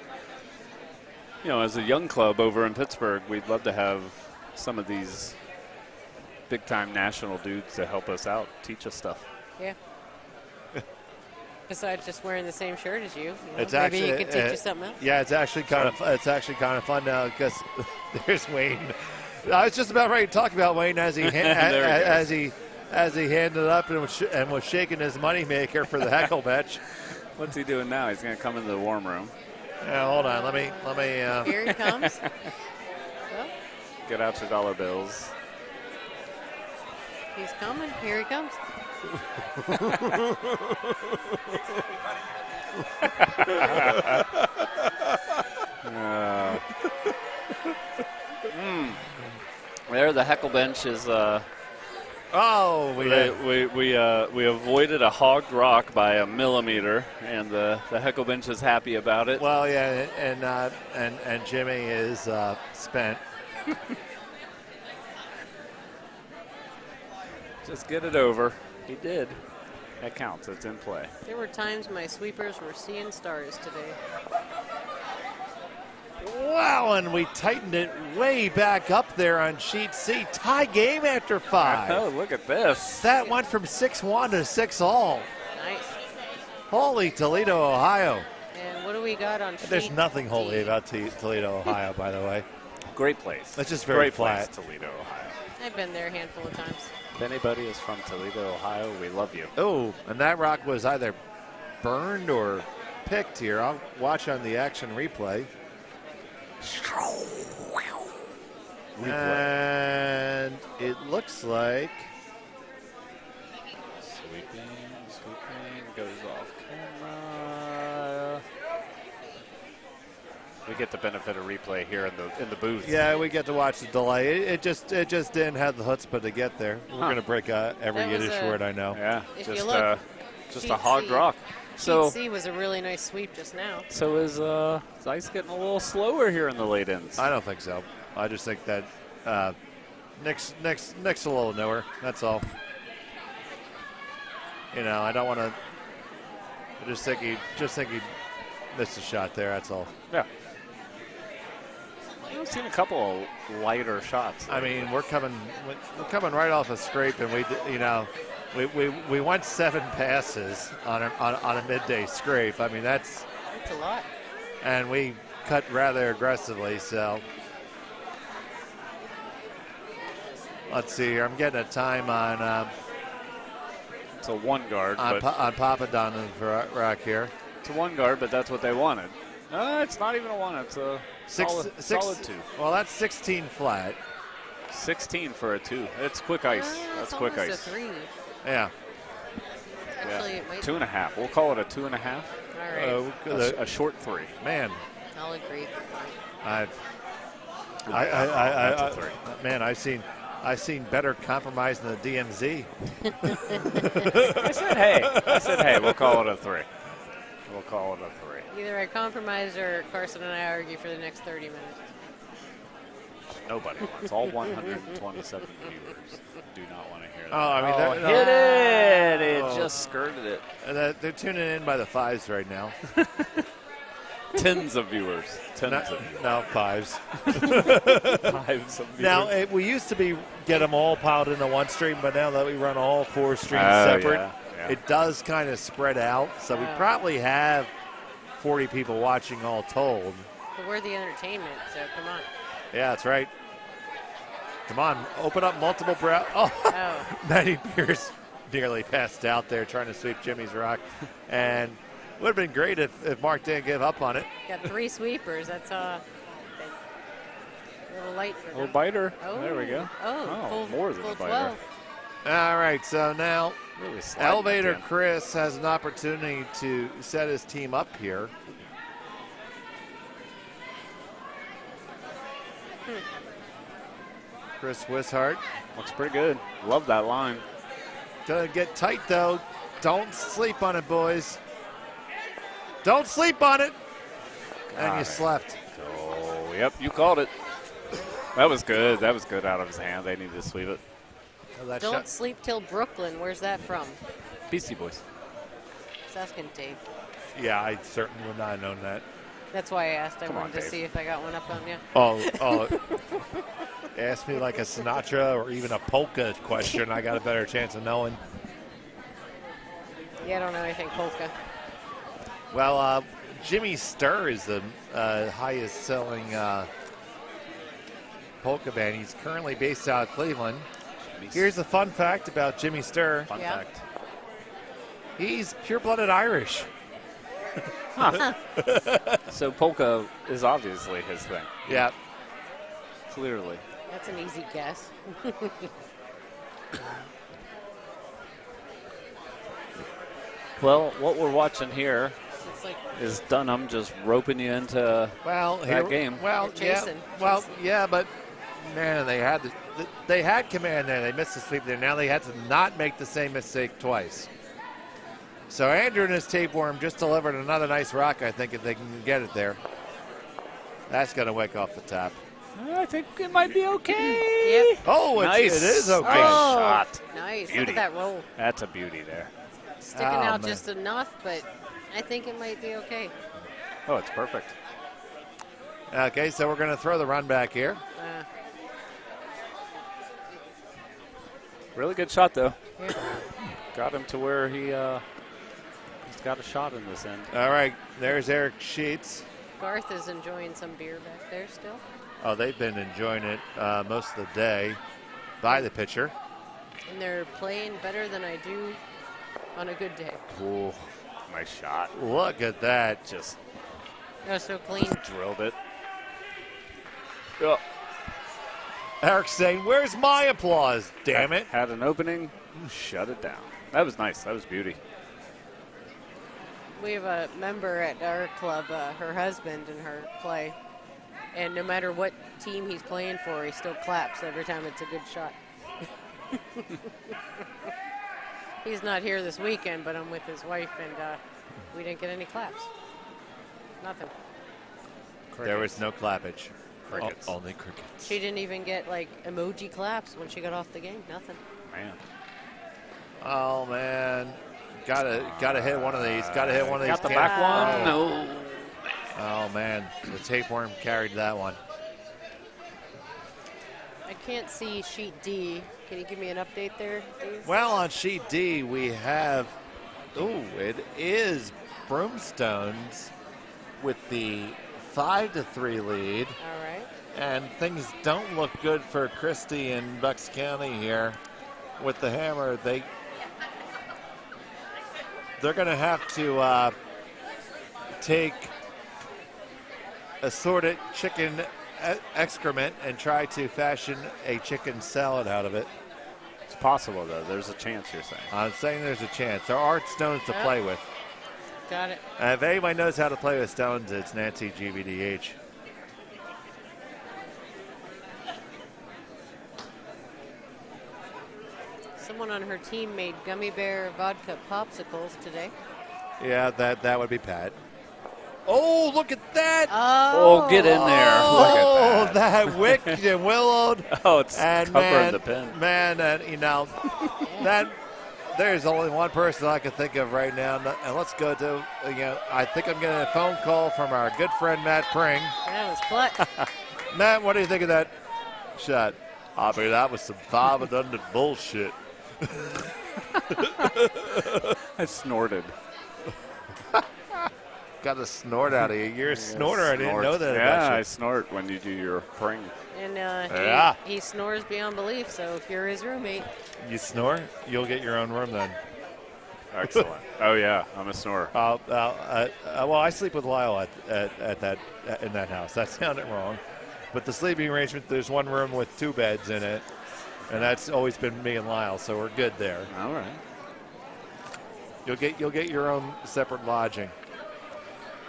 a young club over in Pittsburgh, we'd love to have some of these big-time national dudes to help us out, teach us stuff. Yeah. Besides just wearing the same shirt as you, It's maybe actually he could teach you something else. Yeah, it's actually kind of fun now because there's Wayne. I was just about ready to talk about Wayne as he as he handed it up and was shaking his moneymaker for the heckle bench. What's he doing now? He's going to come into the warm room. Yeah, hold on. Let me. Here he comes. Well, Get out your dollar bills. he's coming. Here he comes. There, the heckle bench is. We avoided a hogged rock by a millimeter, and the heckle bench is happy about it. Well, yeah, and Jimmy is spent. Just get it over. He did. That counts. It's in play. There were times my sweepers were seeing stars today. Wow, and we tightened it way back up there on sheet C. Tie game after 5. Oh, look at this. That went from 6-1 to 6-all. Nice. Holy Toledo, Ohio. And what do we got on sheet There's nothing D? holy about Toledo, Ohio, by the way. Great place. It's just very Great flat. place, Toledo, Ohio. I've been there a handful of times. If anybody is from Toledo, Ohio, we love you. Oh, and that rock was either burned or picked here. I'll watch on the action replay. And it looks like Sweeping, goes off camera. We get the benefit of replay here in the booth. yeah, we get to watch the delay. It just didn't have the chutzpah to get there. We're going to break every That was Yiddish a- word I know. Yeah, If you just look, just sheet a hogged C. rock. So Sheet C was a really nice sweep just now. so is ice getting a little slower here in the late ends? I don't think so. I just think that Nick's a little newer. That's all. I don't want to. I just think he missed a shot there. That's all. Yeah. I've seen a couple of lighter shots. I mean, we're coming right off a scrape, and we went 7 passes on a midday scrape. I mean, that's a lot. and we cut rather aggressively. So let's see here. I'm getting a time on it's a one guard. on But Papadon's rock here. it's a one guard, but that's what they wanted. It's not even a one. It's a solid 2. Well, that's 16 flat. 16 for a 2. It's quick ice. It's That's quick almost ice. a 3. Yeah. Actually, it might 2.5. We'll call it a 2.5. All right. A short 3. Man, I'll agree. That's a 3. Man, I've seen better compromise than the DMZ. I said, hey, we'll call it a 3. We'll call it a 3. Either I compromise or Carson and I argue for the next 30 minutes. Nobody wants. All 127 viewers do not want to hear that. Oh, I mean, hit it! It just skirted it. They're tuning in by the 5s right now. Tens of viewers. Tens of viewers. No, 5s. 5s of viewers. Now, we used to get them all piled into one stream, but now that we run all 4 streams separate, yeah. it does kind of spread out. So we probably have 40 people watching all told. But we're the entertainment, so come on. Yeah, that's right. Come on, open up multiple brow. Oh, Matty Pierce nearly passed out there trying to sweep Jimmy's rock. And would have been great if Mark didn't give up on it. Got 3 sweepers. That's a little light for them. Little biter. Oh, there we go. full, more than full a biter. 12. All right, so now Really sliding Elevator again. Chris has an opportunity to set his team up here. Chris Wishart. Looks pretty good. Love that line. Gonna get tight though. Don't sleep on it, boys. Don't sleep on it. And you Got it. slept. Oh, yep, you called it. That was good. That was good out of his hand. They needed to sweep it. Oh, that Don't shot- sleep till Brooklyn. Where's that from? Beastie Boys. Just asking Dave. Yeah, I certainly would not have known that. That's why I asked. I Come on, wanted to Dave. see if I got one up on you. Oh. Ask me like a Sinatra or even a polka question. I got a better chance of knowing. Yeah, I don't know anything polka. Well, Jimmy Sturr is the highest selling polka band. He's currently based out of Cleveland. Here's a fun fact about Jimmy Sturr. Fun Yeah. fact. He's pure-blooded Irish. So polka is obviously his thing. Yeah. Clearly. That's an easy guess. Well, what we're watching here It's like is Dunham just roping you into Well, that game. Well, They're chasing. Well, Chasing. yeah, but man, they had command there. They missed the sweep there. Now they had to not make the same mistake twice. So Andrew and his tapeworm just delivered another nice rock. I think if they can get it there, that's going to wake off the top. I think it might be okay. Yep. Oh, Nice. it is okay. Nice shot. Nice. Beauty. Look at that roll. That's a beauty there. Sticking Oh, out man. just enough, but I think it might be okay. Oh, it's perfect. Okay, so we're going to throw the run back here. Really good shot, though. Yeah. Got him to where he's got a shot in this end. All right, there's Eric Sheets. Garth is enjoying some beer back there still. Oh, they've been enjoying it most of the day by the pitcher. And they're playing better than I do on a good day. Cool. Nice shot. Look at that. Just Oh, so clean. drilled it. Oh, Eric saying, where's my applause, damn it? had an opening, shut it down. That was nice. That was beauty. We have a member at our club, her husband and her play. And no matter what team he's playing for, he still claps every time it's a good shot. He's not here this weekend, but I'm with his wife, and we didn't get any claps. Nothing. There was no clappage. Crickets. Only crickets. She didn't even get, like, emoji claps when she got off the game. Nothing. Man. Oh, man. Gotta hit one of these. Gotta hit one of these. Got the cans. back one? No. Oh, man. The tapeworm carried that one. I can't see sheet D. Can you give me an update there, please? Well, on sheet D, we have, it is Broomstones with the 5-3 lead. All right. And things don't look good for Christie and Bucks County here with the hammer. They're going to have to take assorted chicken excrement and try to fashion a chicken salad out of it. It's possible, though. There's a chance, you're saying. I'm saying there's a chance. There are stones to play with. Got it. If anybody knows how to play with stones, it's Nancy GBDH. someone on her team made gummy bear vodka popsicles today. Yeah, that would be Pat. Oh, look at that! Oh, get in there. Oh, Look at that. that wicked and willowed. Oh, it's And covering the pin. Man, that there's only one person I can think of right now. And let's go to, I think I'm getting a phone call from our good friend Matt Pring. That was clutch. Matt, what do you think of that shot? I mean, that was some 500 bullshit. I snorted. Got a snort out of you. You're a snorter. I didn't know that Yeah, about I you. snort when you do your pring. And Yeah. he snores beyond belief, so if you're his roommate. You snore? You'll get your own room then. Excellent. Oh, yeah, I'm a snorer. Well, I sleep with Lyle in that house. That sounded wrong. But the sleeping arrangement, there's one room with 2 beds in it, and that's always been me and Lyle, so we're good there. All right. You'll get your own separate lodging.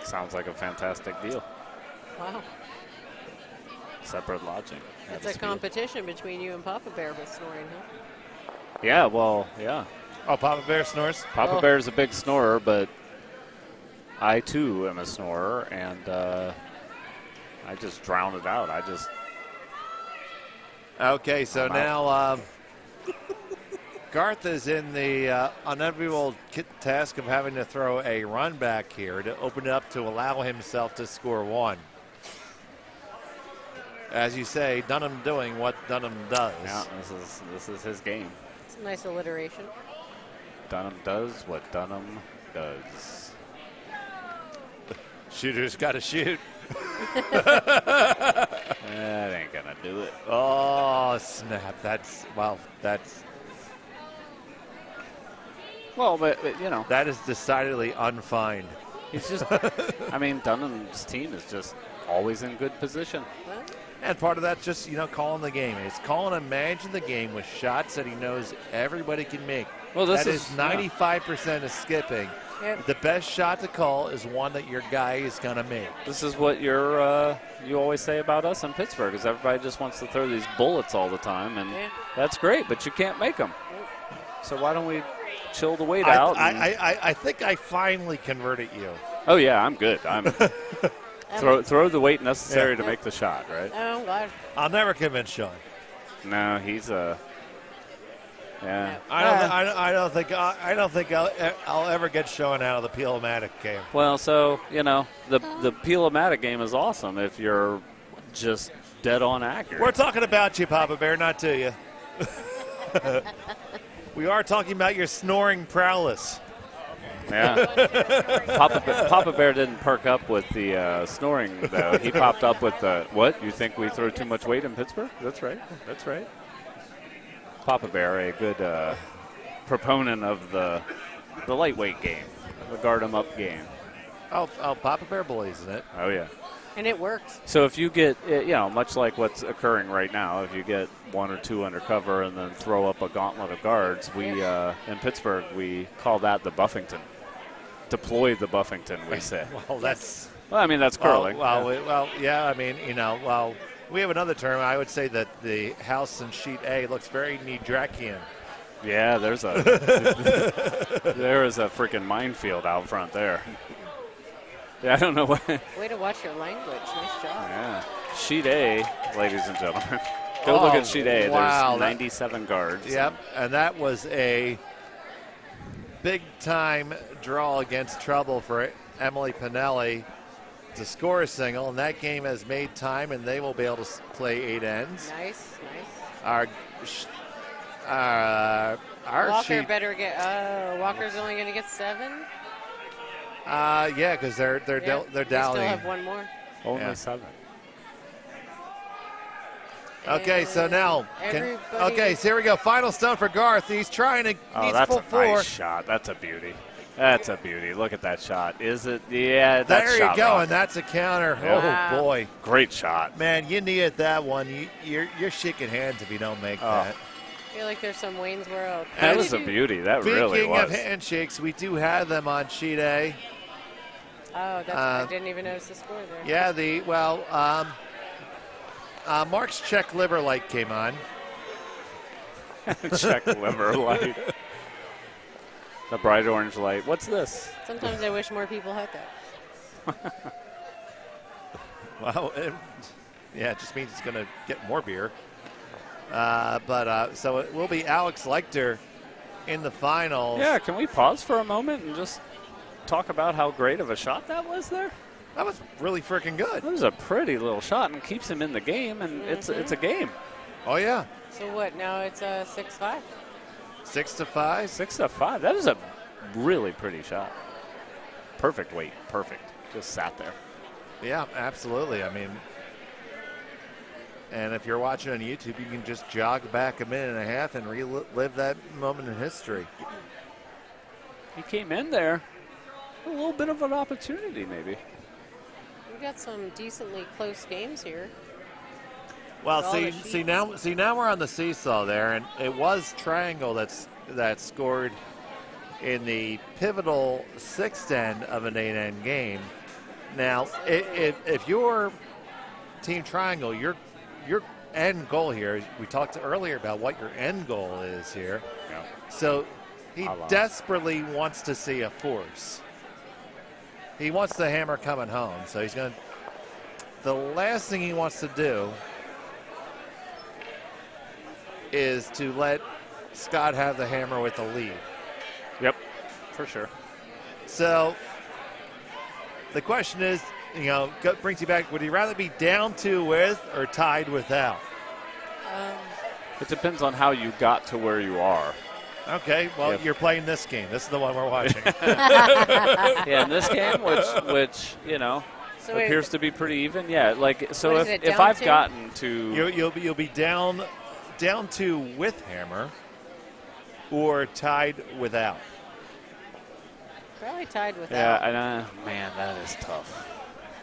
Sounds like a fantastic deal. Wow. Separate lodging. It's That's a competition between you and Papa Bear with snoring, huh? Yeah, well, yeah. Oh, Papa Bear snores? Papa Bear's a big snorer, but I, too, am a snorer, and I just drown it out. Okay, so I'm now Garth is in the unenviable task of having to throw a run back here to open it up to allow himself to score 1. As you say, Dunham doing what Dunham does. Yeah, this is his game. It's a nice alliteration. Dunham does what Dunham does. Shooter's got to shoot. That ain't gonna do it. Oh, snap. Well, but That is decidedly unfined. he's just. I mean, Dunham's team is just always in good position. Well, And part of that's just, calling the game. It's calling and managing the game with shots that he knows everybody can make. Well, this that is 95% of skipping. Yep. The best shot to call is one that your guy is going to make. This is what you always say about us in Pittsburgh, is everybody just wants to throw these bullets all the time, and that's great, but you can't make them. So why don't we chill the weight out? I think I finally converted you. Oh yeah, I'm good. I'm throw the weight necessary to make the shot, right? oh, I'm glad. I'll never convince Sean. No, he's yeah. I don't think I'll ever get Sean out of the Peel-O-Matic game. Well, so the Peel-O-Matic game is awesome if you're just dead on accurate. We're talking about you, Papa Bear, not to you. We are talking about your snoring prowess. Yeah. Papa Bear didn't perk up with the snoring, though. He popped up with the, what? You think we throw too much weight in Pittsburgh? That's right. That's right. Papa Bear, a good proponent of the lightweight game, the guard 'em up game. Oh, Papa Bear believes in it. Oh, yeah. And it works. So if you get, much like what's occurring right now, if you get 1 or 2 undercover and then throw up a gauntlet of guards, we in Pittsburgh, we call that the Buffington. Deploy the Buffington, we say. Well, that's that's curling. We have another term. I would say that the house in sheet A looks very Nidrakian. Yeah, there is a freaking minefield out front there. Yeah, I don't know what. Way to watch your language. Nice job. Yeah, sheet A, ladies and gentlemen. Go look at sheet A. Wow, There's 97 guards. Yep, and that was a big-time draw against trouble for Emily Pinelli to score a single, and that game has made time, and they will be able to play 8 ends. Nice. Our Walker sheet, better get. Walker's only going to get 7. yeah, because they're They down. still have 1 more. Only 7. Okay, so now, so here we go. Final stone for Garth. He's trying to. Oh, needs that's full a four. nice shot. That's a beauty. That's a beauty. Look at that shot. Is it? Yeah, that's There you shot go, rock. and that's a counter. Wow. Oh boy, Great shot. man, you needed that one. You're shaking hands if you don't make that. I feel like there's some Wayne's World. That was a beauty. That really Speaking was. of handshakes, we do have them on sheet A. Oh, I didn't even notice the score there. Yeah, Mark's check liver light came on. Check liver light. The bright orange light. What's this? Sometimes I wish more people had that. Well, it just means it's going to get more beer. So it will be Alex Lecter in the finals. Yeah, can we pause for a moment and just talk about how great of a shot that was there? That was really freaking good. That was a pretty little shot and keeps him in the game, and it's a game. Oh, yeah. So what, now it's 6-5? 6-5. 6-5. That is a really pretty shot. Perfect weight. Perfect. Just sat there. Yeah, absolutely. I mean, and if you're watching on YouTube, you can just jog back a minute and a half and relive that moment in history. He came in there. A little bit of an opportunity, maybe. We've got some decently close games here. Well, All the see now we're on the seesaw there, and it was Triangle that scored in the pivotal sixth end of an 8-end game. Now, if you're Team Triangle, your end goal here, we talked earlier about what your end goal is here. Yeah. So he desperately wants to see a force. He wants the hammer coming home. So he's going to, the last thing he wants to do is to let Scott have the hammer with the lead. Yep, for sure. So the question is, brings you back, would you rather be down 2 with or tied without? It depends on how you got to where you are. Okay, well, you're playing this game. This is the one we're watching. Yeah, in this game, which So appears to be pretty even. Yeah, like so What is it, if down I've 2? gotten to You'll be down 2 with hammer or tied without. Probably tied without. yeah, and man, that is tough.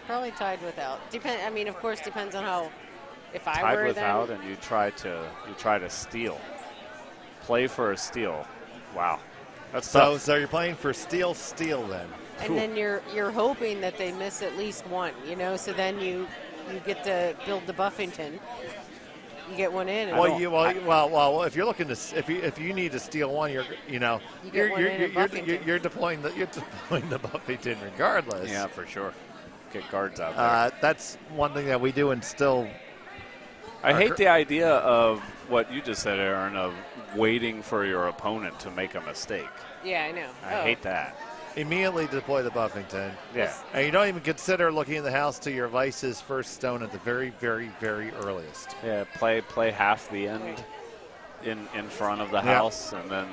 Probably tied without. I mean, of course, depends on how. If I Tied were without, them, and you try to steal, play for a steal. Wow, that's tough. So you're playing for steal then. and then you're hoping that they miss at least one. So then you get to build the Buffington. You get one in. And Well, if you're looking to, if you need to steal one, you're deploying the Buffington regardless. Yeah, for sure. Get guards out there. That's one thing that we do instill. I hate the idea of what you just said, Aaron, of waiting for your opponent to make a mistake. Yeah, I know. I hate that. Immediately deploy the Buffington. Yeah. And you don't even consider looking in the house to your vice's first stone at the very, very, very earliest. Yeah, play half the end in front of the house, and then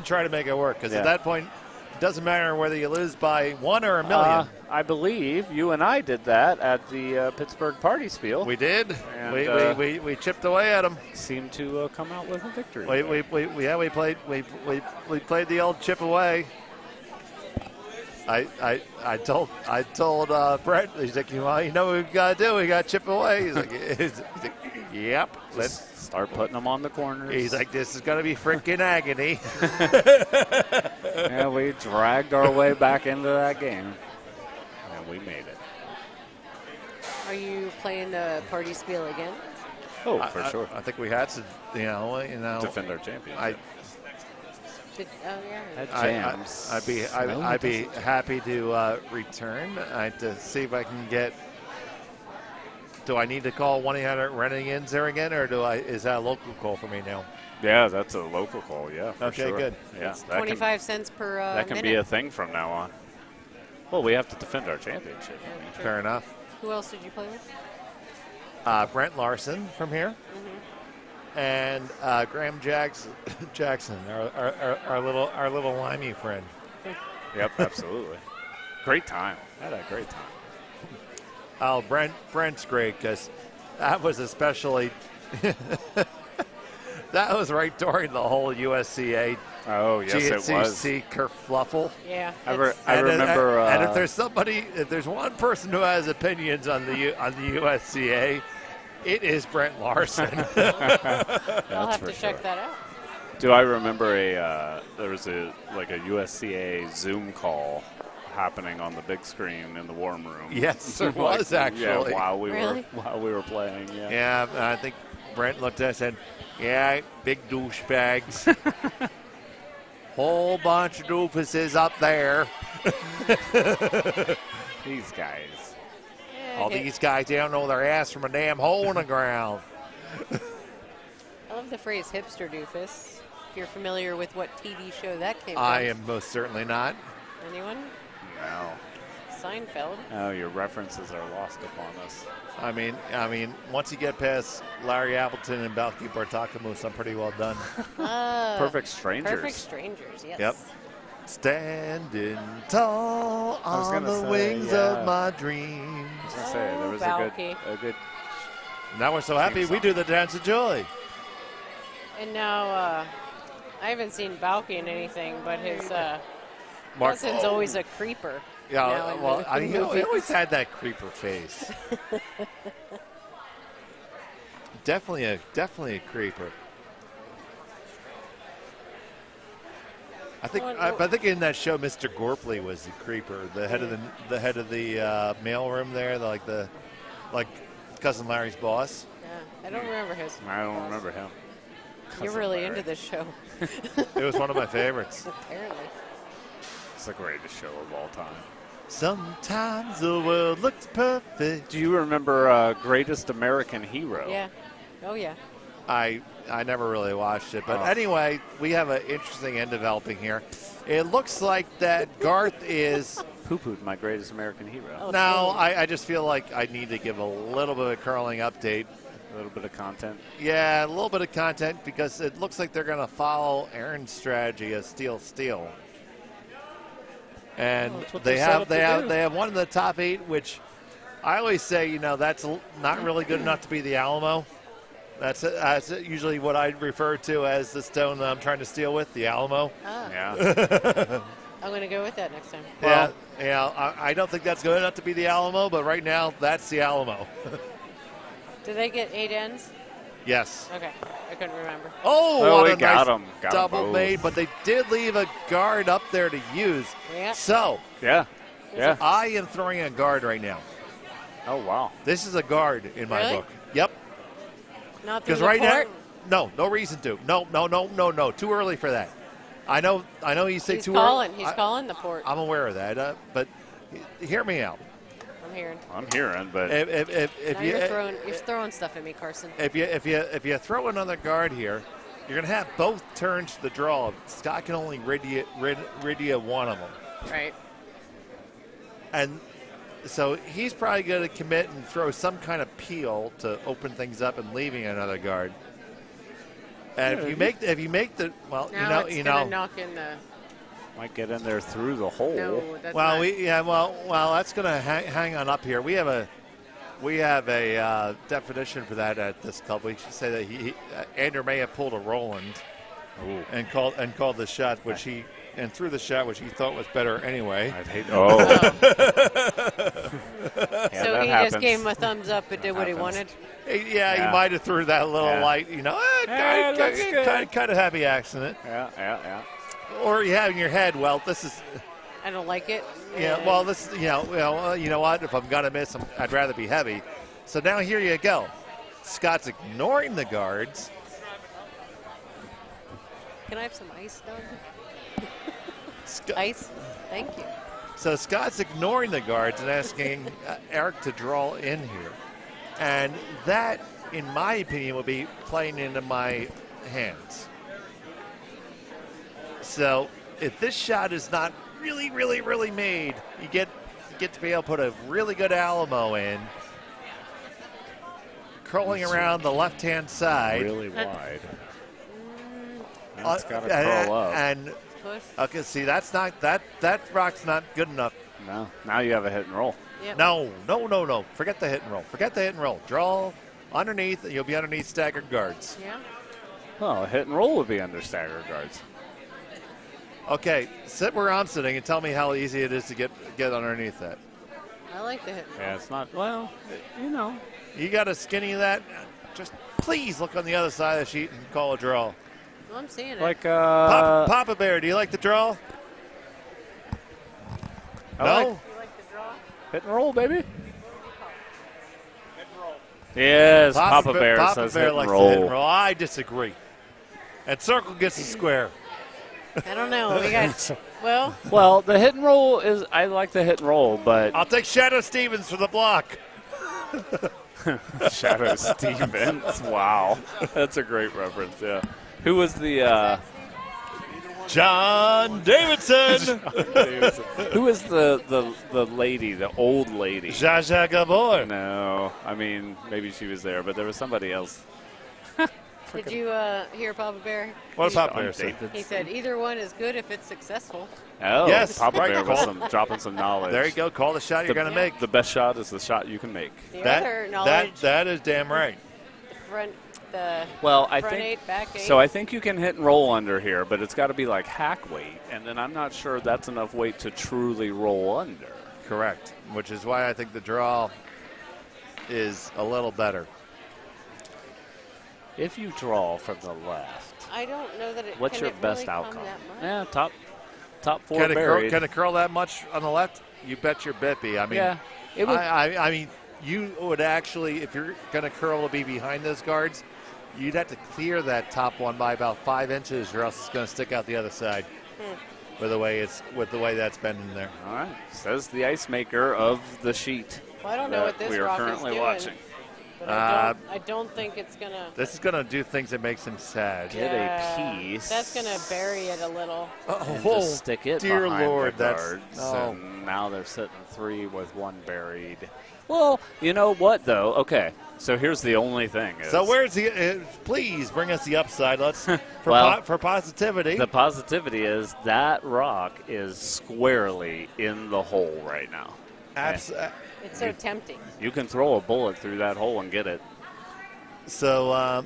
try to make it work. Because Yeah. at that point, it doesn't matter whether you lose by 1 or a million. I believe you and I did that at the Pittsburgh Party Spiel. We did. And, we chipped away at them. Seemed to come out with a victory. We played the old chip away. I told Brett, he's like, well, you know what we've got to do? We got to chip away. He's like, yep. Let's start putting them on the corners. He's like, this is going to be freaking agony. Yeah, we dragged our way back into that game, and we made it. Are you playing the Party Spiel again? Oh, for sure. I think we had to, defend our championship. That jams. I'd be happy to return. To see if I can get. Do I need to call 1-800-RENTING-INS there again, or is that a local call for me now? Yeah, that's a local call. Yeah. For okay, sure. good. Yeah, it's 25 cents per That can minute. be a thing from now on. Well, we have to defend our championship. Yeah, fair enough. Who else did you play with? Brent Larson from here. And Graham Jackson, our little limey friend. Yep, absolutely. Great time. Had a great time. Oh, Brent's great because that was especially that was right during the whole USCA. Oh yes, it was. GNCC kerfluffle. Yeah. I remember. And if there's one person who has opinions on the USCA. It is Brent Larson. I'll have to check that out. Do I remember there was a USCA Zoom call happening on the big screen in the warm room? Yes, there was actually. Yeah, while we were playing. Yeah. Yeah, I think Brent looked at us and said, yeah, big douchebags. Whole bunch of doofuses up there. These guys. All these guys, they don't know their ass from a damn hole in the ground. I love the phrase hipster doofus. If you're familiar with what TV show that came I from. am most certainly not. Anyone? No. Seinfeld. Oh, your references are lost upon us. I mean, once you get past Larry Appleton and Balky Bartakamus, I'm pretty well done. Perfect Strangers. Perfect Strangers, yes. Yep. Standing tall on the wings of my dreams. I was going to say, there was Balky. a good. Now we're so happy we do the dance of joy. And now, I haven't seen Balky in anything, but his Mark- cousin's always a creeper. Yeah, now in well, the he movies. always had that creeper face. definitely a creeper. I think in that show, Mr. Gorpley was the creeper, the head of the mailroom there, like cousin Larry's boss. Yeah, I don't remember his. I don't remember him. You're Cousin really Larry. into this show. It was one of my favorites. Apparently. It's the greatest show of all time. Sometimes the world looks perfect. Do you remember Greatest American Hero? Yeah. Oh, yeah. I never really watched it, but anyway, we have an interesting end developing here. It looks like that Garth is. Poo-pooed my Greatest American Hero. Oh, No, totally. I just feel like I need to give a little bit of a curling update. A little bit of content. Yeah, a little bit of content because it looks like they're going to follow Aaron's strategy of steal. And Well, that's what they they're set have up to do. they have one of the top 8, which I always say, that's not really good enough to be the Alamo. That's usually what I refer to as the stone that I'm trying to steal with, the Alamo. Ah, Yeah. I'm going to go with that next time. I don't think that's good enough to be the Alamo, but right now that's the Alamo. Do they get 8 ends? Yes. Okay. I couldn't remember. Oh, what we a got nice 'em. Got 'em double both. made, but they did leave a guard up there to use. Yeah. So Yeah. Yeah. I am throwing a guard right now. Oh, wow. This is a guard in my Really? book. Yep. Not through Because the right now, port? no reason to. No. Too early for that. I know. You say He's too calling. early. He's calling the port. I'm aware of that, but hear me out. I'm hearing. I'm hearing, but If Now you you're throwing stuff at me, Carson. if you throw another guard here, you're gonna have both turns to the draw. Scott can only rid you one of them, Right. and so he's probably going to commit and throw some kind of peel to open things up and leaving another guard. And if you make the well, Now it's gonna knock in the. might get in there through the hole. No, that's well, not. that's going to hang on up here. We have a definition for that at this club. We should say that Andrew may have pulled a Roland and called the shot, and threw the shot, which he thought was better anyway. I'd hate. Oh. Yeah, So that he happens. just gave him a thumbs up and did what he happens. wanted. Yeah, Yeah. he might have threw that little Yeah. light, looks good. kind of happy accident. Yeah. Or you have in your head, well, this is, I don't like it. yeah, And well, this, you know what? If I'm gonna miss, I'd rather be heavy. So now here you go. Scott's ignoring the guards. Can I have some ice, Doug? Sc- Ice? Thank you. So Scott's ignoring the guards and asking Eric to draw in here. And that, in my opinion, would be playing into my hands. So if this shot is not really made, you get to be able to put a really good Alamo in, curling around the left-hand side. Really wide. That's got to curl up. And Push. okay, see, that's not that rock's not good enough. No. Now you have a hit and roll. Yep. No. Forget the hit and roll. Draw underneath, and you'll be underneath staggered guards. Yeah. Well, a hit and roll would be under staggered guards. Okay, sit where I'm sitting and tell me how easy it is to get underneath that. I like the hit. Yeah, it's not. Well, you know. You got a skinny of that? Just please look on the other side of the sheet and call a draw. Well, I'm seeing it. Like Papa Bear, do you like the draw? I No? like You like the draw? hit and roll, baby. Yes, Papa Bear Papa says Bear hit and likes roll. to hit and roll. I disagree. And Circle gets the square. I don't know. We got, well, Well, the hit and roll is, I like the hit and roll, but I'll take Shadow Stevens for the block. Shadow Stevens, wow. That's a great reference, yeah. Who was the, John Davidson. who was the lady, the old lady? Zsa Zsa Gabor. No, I mean, maybe she was there, but there was somebody else. did you hear Papa Bear? What did Papa Bear John say? Davidson. He said either one is good if it's successful. Oh, Yes, Papa right, Bear was call. dropping some knowledge. There you go. Call the shot you're going to make. The best shot is the shot you can make. The other knowledge, That is damn right. the Well, I front think eight, back eight. so. I think you can hit and roll under here, but it's got to be like hack weight, and then I'm not sure that's enough weight to truly roll under. Correct. Which is why I think the draw is a little better. If you draw from the left, I don't know that it. what's can your it best really come outcome? that much? Yeah, top four Can buried. it curl that much on the left? You bet your bippy. I mean, Yeah, it would. I mean, you would actually, if you're going to curl to be behind those guards, you'd have to clear that top one by about 5 inches, or else it's going to stick out the other side. With the way that's been in there. All right, says the ice maker of the sheet. Well, I don't know what that this we are rock currently is doing, watching. but I don't think it's gonna. This is going to do things that makes him sad. Get a piece. That's gonna bury it a little. And just stick it dear behind Lord, the that's guards, oh. and now they're sitting 3 with 1 buried. Well, you know what though? Okay, so here's the only thing. So is where's the? Please bring us the upside. Let's for Well, for positivity. the positivity is that rock is squarely in the hole right now. It's so tempting. You can throw a bullet through that hole and get it. So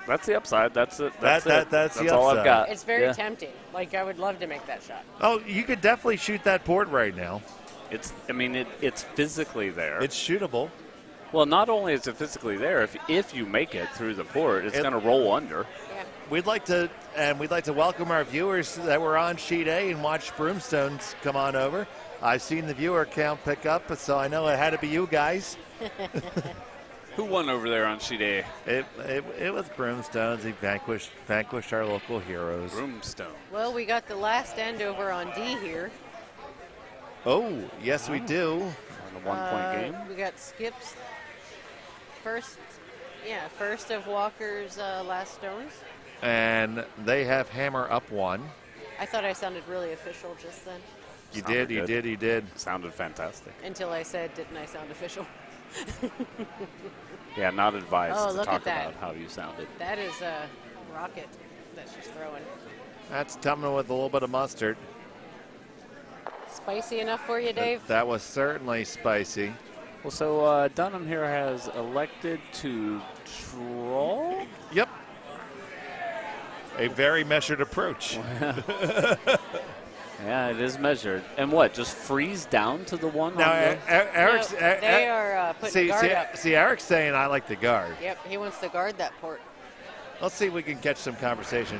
That's the upside. That's it. That's the all upside. I've got. It's very Yeah. tempting. Like I would love to make that shot. oh, you could definitely shoot that board right now. It's. I mean, it's physically there. It's shootable. Well, not only is it physically there, if you make it through the port, it's going to roll under. Yeah. We'd like to welcome our viewers that were on Sheet A and watched Broomstones come on over. I've seen the viewer count pick up, so I know it had to be you guys. Who won over there on sheet A? It was Broomstones. He vanquished our local heroes. Broomstone. Well, we got the last end over on D here. Oh, yes, we do. On a 1-point game. We got Skip's first of Walker's last stones. And they have hammer up 1. I thought I sounded really official just then. You Sounded did, good. you did. Sounded fantastic. Until I said, didn't I sound official? Yeah, not advised Oh, to look talk at that. about how you sounded. That is a rocket that she's throwing. That's coming with a little bit of mustard. Spicy enough for you, Dave? That was certainly spicy. Well, so Dunham here has elected to draw. Yep. A very measured approach. Yeah, it is measured. And what? Just freeze down to the one? Now, on the, Eric's. No, they are putting guard up. See, Eric's saying I like the guard. Yep, he wants to guard that port. Let's see if we can catch some conversation.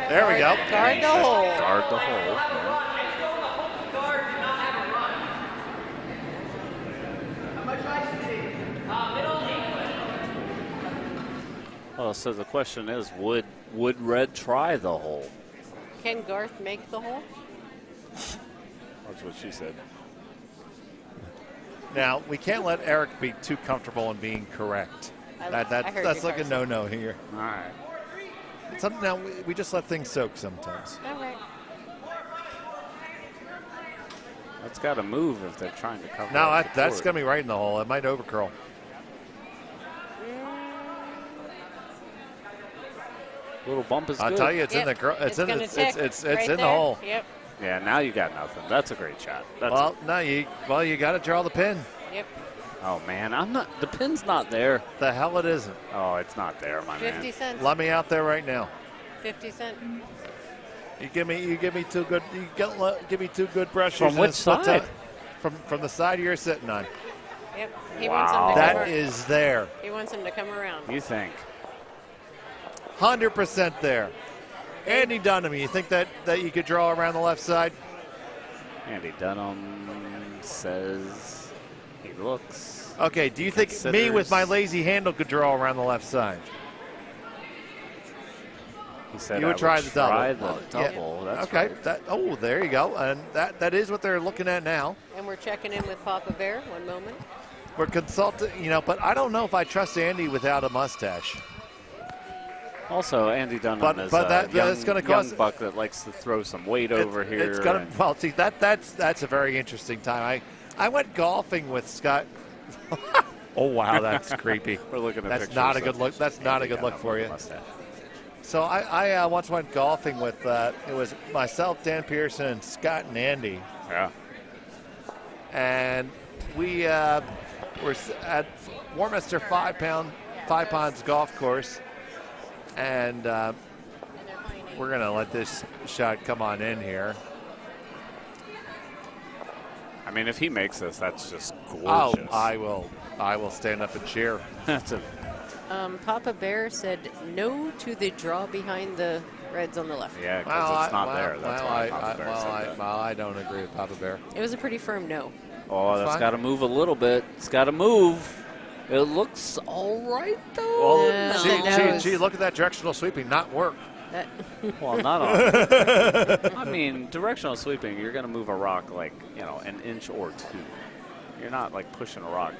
There we go. Guard the hole. guard the hole. Yeah. Oh, so the question is, would Red try the hole? Can Garth make the hole? That's what she said. Now, we can't let Eric be too comfortable in being correct. I heard That's you, like a Carson. no-no here. All right. Now, we just let things soak sometimes. All right. That's got to move if they're trying to cover. No, up the that's court. going to be right in the hole. It might overcurl. Little bump is I'll good. tell you, it's in Yep. the it's in gonna the tick it's right in the there. hole. Yep. Yeah, now you got nothing. That's a great shot. That's Well, no, you got to draw the pin. Yep. oh man, I'm not. The pin's not there. The hell it isn't. Oh, it's not there, my 50 man. cents. Let me out there right now. 50 cents. You give me two good. Give me two good brushes. From and which a split side? top. From the side you're sitting on. Yep. He Wow. wants him to come That ar- is there. He wants him to come around. You think? 100% there. Andy Dunham, you think that you could draw around the left side? Andy Dunham says he looks. Okay, do you think me with my lazy handle could draw around the left side? He said You would try the double. Try the Yeah. double. That's Okay, right. there you go. And that is what they're looking at now. And we're checking in with Papa Bear. One moment. We're consulting, but I don't know if I trust Andy without a mustache. Also, Andy Dunham is but a young, that's gonna cause- young buck that likes to throw some weight over here. It's gonna. and- Well, see that's a very interesting time. I went golfing with Scott. Oh wow, that's creepy. We're looking at That's pictures not a of good look. That's not a good Andy look Dunham for with you. a mustache. So I once went golfing with it was myself, Dan Pearson, and Scott and Andy, Yeah. and we were at Warminster Five Ponds Golf Course, and we're gonna let this shot come on in here. I mean, if he makes this, that's just Oh, gorgeous. I will stand up and cheer. That's a Papa Bear said no to the draw behind the reds on the left. yeah, because it's not there. That's why I Papa Bear said that. I don't agree with Papa Bear. It was a pretty firm no. Oh, That's that's fine. got to move a little bit. It's got to move. It looks all right, though. Well, Yeah, gee, look at that directional sweeping not work. That, Well, not all. I mean, directional sweeping, you're going to move a rock like, an inch or two. You're not like pushing a rock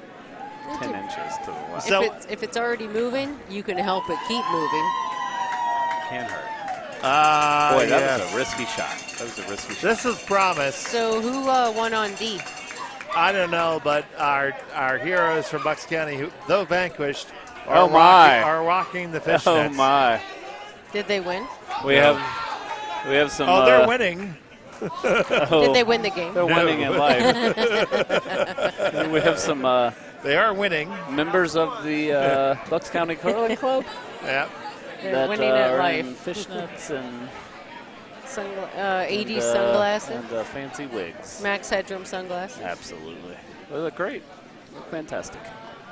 10 inches to the left. So- if it's already moving, you can help it keep moving. Can't hurt. Boy, that was a risky shot. That was a risky shot. This is promise. So who won on D? I don't know, but our heroes from Bucks County, who though vanquished, Oh, my. are rocking the fishnets. Oh, my. Did they win? We have some. Oh, they're winning. Did they win the game? They're winning in life. We have some They are winning. members of the Bucks County Curling Club Yeah. They're that winning at are life. in fishnets and AD and, sunglasses. and fancy wigs. Max Headroom sunglasses. Absolutely, they look great. Look fantastic.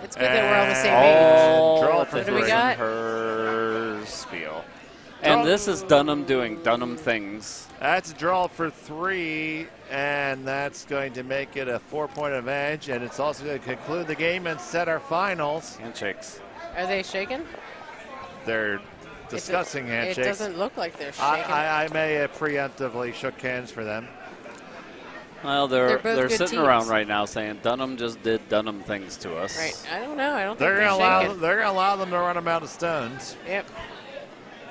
It's good that we're on the same page. All draw at for the three. What do we got? Her spiel. Draw. And this is Dunham doing Dunham things. That's a draw for 3, and that's going to make it a 4-point advantage, and it's also going to conclude the game and set our finals. Handshakes. Are they shaking? They're discussing handshakes. It doesn't look like they're shaking. I may have preemptively shook hands for them. Well, They're both they're good sitting teams. around right now saying Dunham just did Dunham things to us. Right. I don't know. I don't They're think going they're to shaking. allow them to run them out of stones. Yep.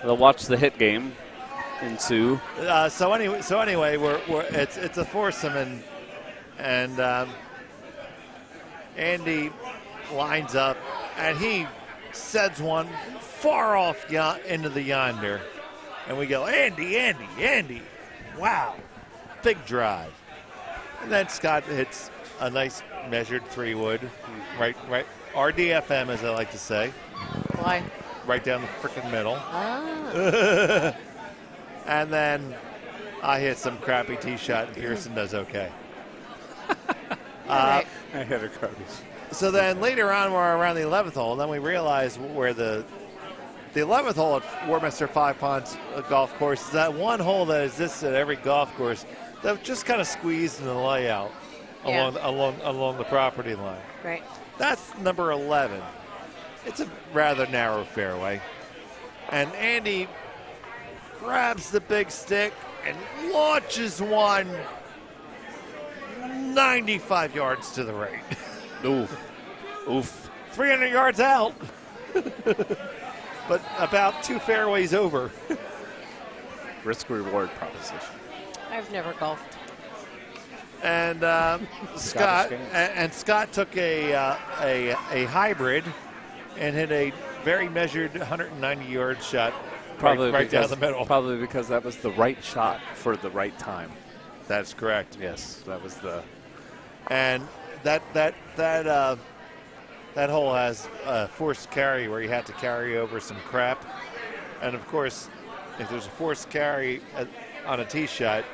They'll watch the hit game ensue. So anyway, it's a foursome, and Andy lines up, and he sends one far off into the yonder, and we go, Andy, wow, big drive, and then Scott hits a nice measured 3-wood, right, RDFM as I like to say, Why? right down the freaking middle. Ah. And then I hit some crappy tee shot, and Pearson does okay. Right. I hit a crappy. So then later on, we're around the 11th hole, and then we realize where the 11th hole at Warminster Five Ponds Golf Course is that one hole that exists at every golf course that just kind of squeezed in the layout Yeah. along the property line. Right. That's number 11. It's a rather narrow fairway. And Andy grabs the big stick and launches one 95 yards to the right. Oof. 300 yards out. But about 2 fairways over. Risk-reward proposition. I've never golfed. And Scott games. Scott took a hybrid and hit a very measured 190-yard shot right down the middle. Probably because that was the right shot for the right time. That's correct. Yes, that was the. And that hole has a forced carry where you have to carry over some crap. And of course, if there's a forced carry on a tee shot,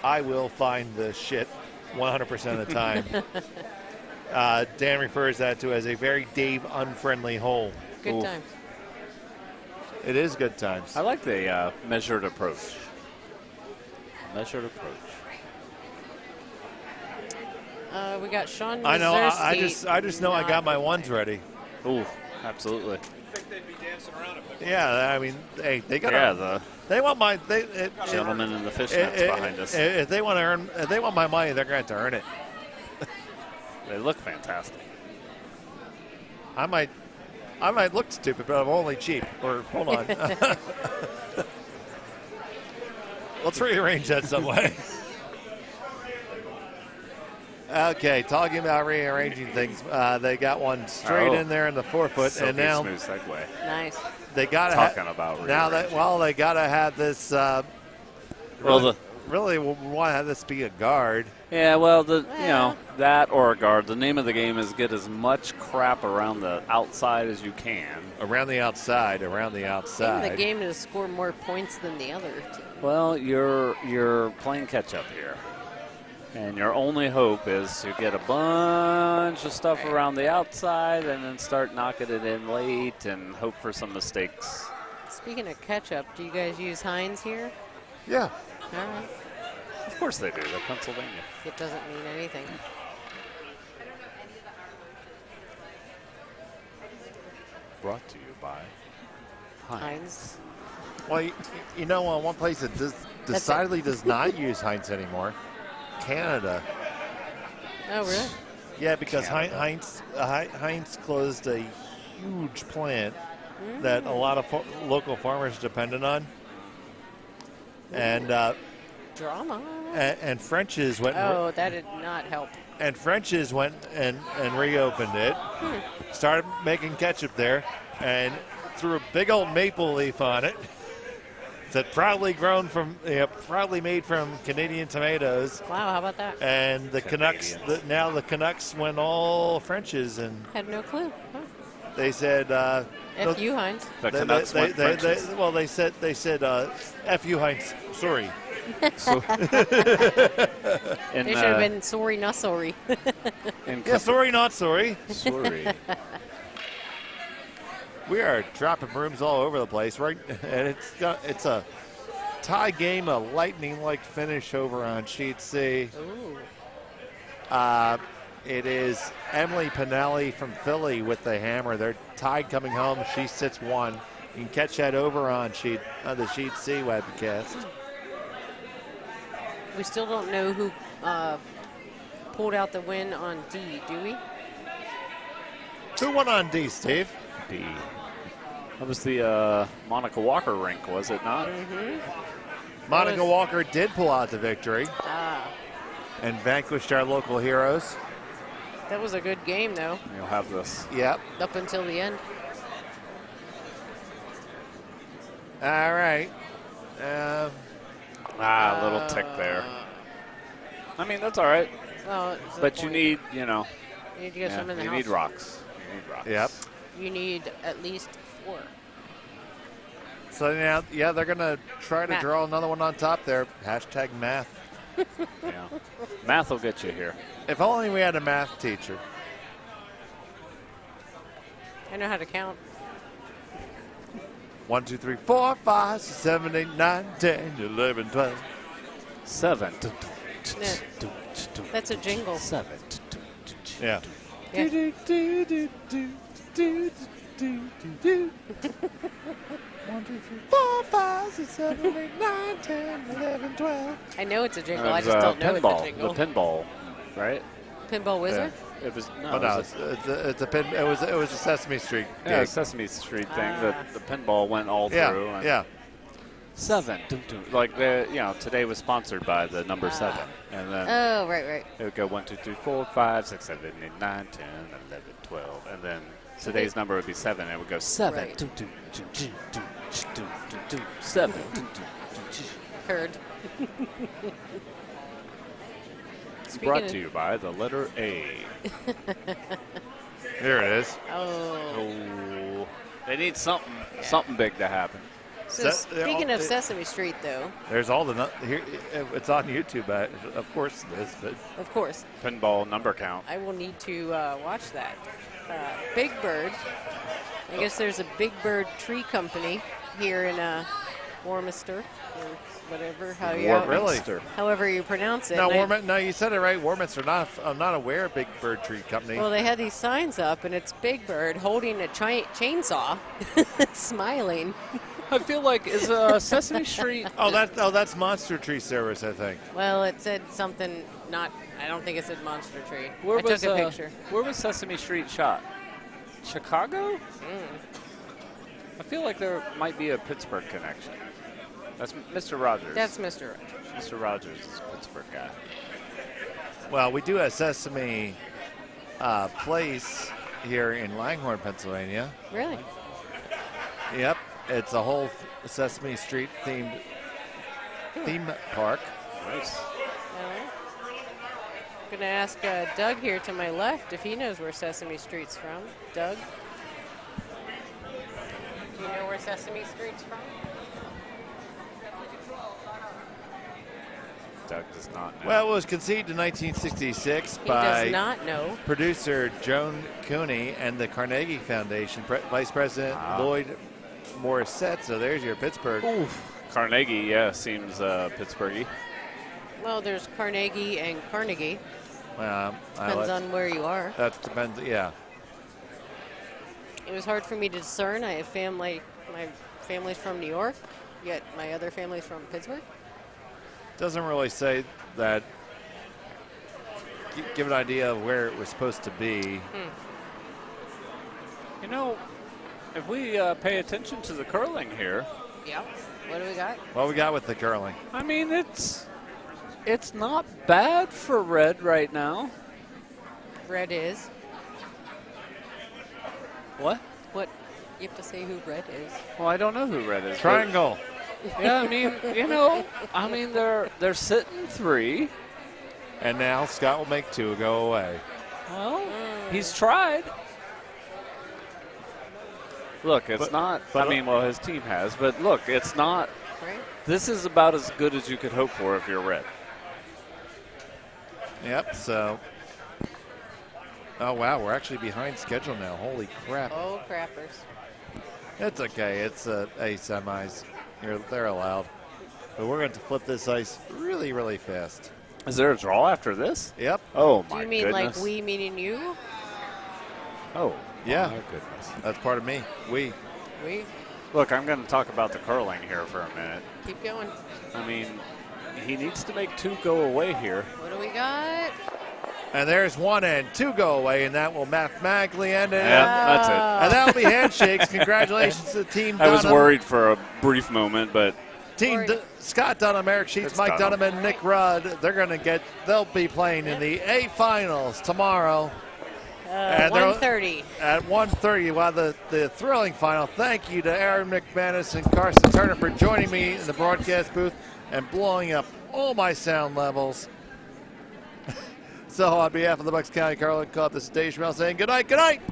I will find the shit 100% of the time. Dan refers that to as a very Dave unfriendly hole. Good Ooh. times. It is good times. I like the measured approach. Measured approach. We got Sean I know. Mazursky. I just know I got my ones ready. Ooh, absolutely. Yeah, I mean, hey, they got. Yeah, They want my. gentlemen in the fishnets behind us. If they want to earn, if they want my money, they're going to earn it. They look fantastic. I might look stupid, but I'm only cheap. Or hold on. Let's rearrange that some way. Okay, talking about rearranging things, they got one straight in there in the forefoot, and now smooth segue. Nice. they got to Talking about now that they got to have this. Really want to have this be a guard. Yeah, well, you know, that or a guard. The name of the game is get as much crap around the outside as you can. Around the outside. The game is to score more points than the other team. Well, you're playing catch up here. And your only hope is to get a bunch of stuff around the outside and then start knocking it in late and hope for some mistakes. Speaking of ketchup, do you guys use Heinz here? Yeah. All right. Of course they do. They're Pennsylvania. It doesn't mean anything. Brought to you by Heinz. Well, you know, one place that decidedly does not use Heinz anymore. Canada. Oh, really? Yeah, because Heinz closed a huge plant that a lot of local farmers depended on, and Drama. and French's went. Oh, that did not help. And French's went and reopened it, started making ketchup there, and threw a big old maple leaf on it. That proudly made from Canadian tomatoes. Wow, how about that? And the Canucks, now the Canucks went all French's, and Had no clue. Huh. they said, F you, Heinz. the Canucks went French's. they said, F you, Heinz. Sorry. They should have been sorry, not sorry. Yeah, sorry, not sorry. Sorry. We are dropping brooms all over the place, right? And it's a tie game, a lightning-like finish over on sheet C. Ooh. It is Emily Pinelli from Philly with the hammer. They're tied coming home. She sits one. You can catch that over on the sheet C webcast. We still don't know who pulled out the win on D, do we? Who won on D, Steve? D. That was the Monica Walker rink, was it not? Mm-hmm. Monica Walker did pull out the victory and vanquished our local heroes. That was a good game, though. You'll have this. Yep. Up until the end. All right. A little tick there. I mean, that's all right. Well, But you need, You need to get some in the you house. need rocks. You need rocks. Yep. You need at least 4. So now, they're going to try to Math. draw another one on top there. Hashtag math. Yeah. Math will get you here. If only we had a math teacher. I know how to count. 1, 2, 3, 4, 5, 6, 7, 8, 9, 10, 11, 12. 7. That's a jingle. 7. Yeah. Yeah. 1, 2, 3, 4, 5, 6, 7, 8, 9, 10, 11, 12. I know it's a jingle. It I was, just don't know it's a pinball. jingle. The pinball, right? Pinball Wizard? It was Oh, no, it's a pin. It was a Sesame Street yeah, gig. Sesame Street thing. The pinball went all through. Yeah, and yeah. 7. Like today was sponsored by the number 7, and then Oh, right. it would go 1, 2, 3, 4, 5, 6, 7, 8, 9, 10, 11, 12, and then today's number would be 7. It would go 7. Right. 7. Heard. Brought to you by the letter A. Here it is. Oh, they need something big to happen. So speaking of Sesame Street, though. There's all the here. It's on YouTube. Of course it is, but Of course. Pinball number count. I will need to watch that. Big Bird. I guess there's a Big Bird Tree Company here in Warminster, or whatever, Really? however you pronounce it. No, And no, you said it right. Warminster. I'm not aware of Big Bird Tree Company. well, they had these signs up, and it's Big Bird holding a chainsaw, smiling. I feel like is Sesame Street. that's Monster Tree Service, I think. Well, it said something not. I don't think it said Monster Tree. Where I was, took a picture. Where was Sesame Street shot? Chicago? I feel like there might be a Pittsburgh connection. That's Mr. Rogers. That's Mr. Rogers. Mr. Rogers is a Pittsburgh guy. Well, we do have Sesame Place here in Langhorne, Pennsylvania. Really? Yep, it's a whole Sesame Street theme park. Nice. I'm going to ask Doug here to my left if he knows where Sesame Street's from. Doug? Do you know where Sesame Street's from? Doug does not know. Well, it was conceived in 1966 He by does not know. producer Joan Cooney and the Carnegie Foundation, Vice President Lloyd Morissette. So there's your Pittsburgh. Oof. Carnegie, yeah, seems Pittsburghy. Well, there's Carnegie and Carnegie. Depends on where you are. That depends, yeah. It was hard for me to discern. I have family. My family's from New York, yet my other family's from Pittsburgh. Doesn't really say that. Give an idea of where it was supposed to be. You know, if we pay attention to the curling here. Yeah. What do we got? What we got with the curling? I mean, it's not bad for red right now. Red is. What? What? You have to say who red is. Well, I don't know who red is. Triangle. Yeah, I mean, they're sitting 3. And now Scott will make 2 go away. Well, he's tried. Look, it's not. I mean, well, his team has, but look, it's not. Right. This is about as good as you could hope for if you're red. Yep, so. Oh, wow, we're actually behind schedule now. Holy crap. Oh, crappers. It's okay. It's A semis. They're allowed. But we're going to flip this ice really, really fast. Is there a draw after this? Yep. Oh, Do my you mean goodness. like we meaning you? Oh, Yeah. my goodness. That's part of me. We. We. Look, I'm going to talk about the curling here for a minute. Keep going. I mean, he needs to make 2 go away here. What do we got? And there's 1 and 2 go away, and that will mathematically end it. Yeah, that's it. And that will be handshakes. Congratulations to Team I was Dunham. worried for a brief moment, but Team Scott Dunham, Eric Sheets, It's Mike Dunham. Dunham, and Nick Rudd. They'll be playing in the A finals tomorrow. And they're 1:30. At 1:30, while the thrilling final. Thank you to Aaron McManus and Carson Turner for joining me in the broadcast booth and blowing up all my sound levels. So on behalf of the Bucks County Curling Club, this is Dave Schmel saying good night, good night.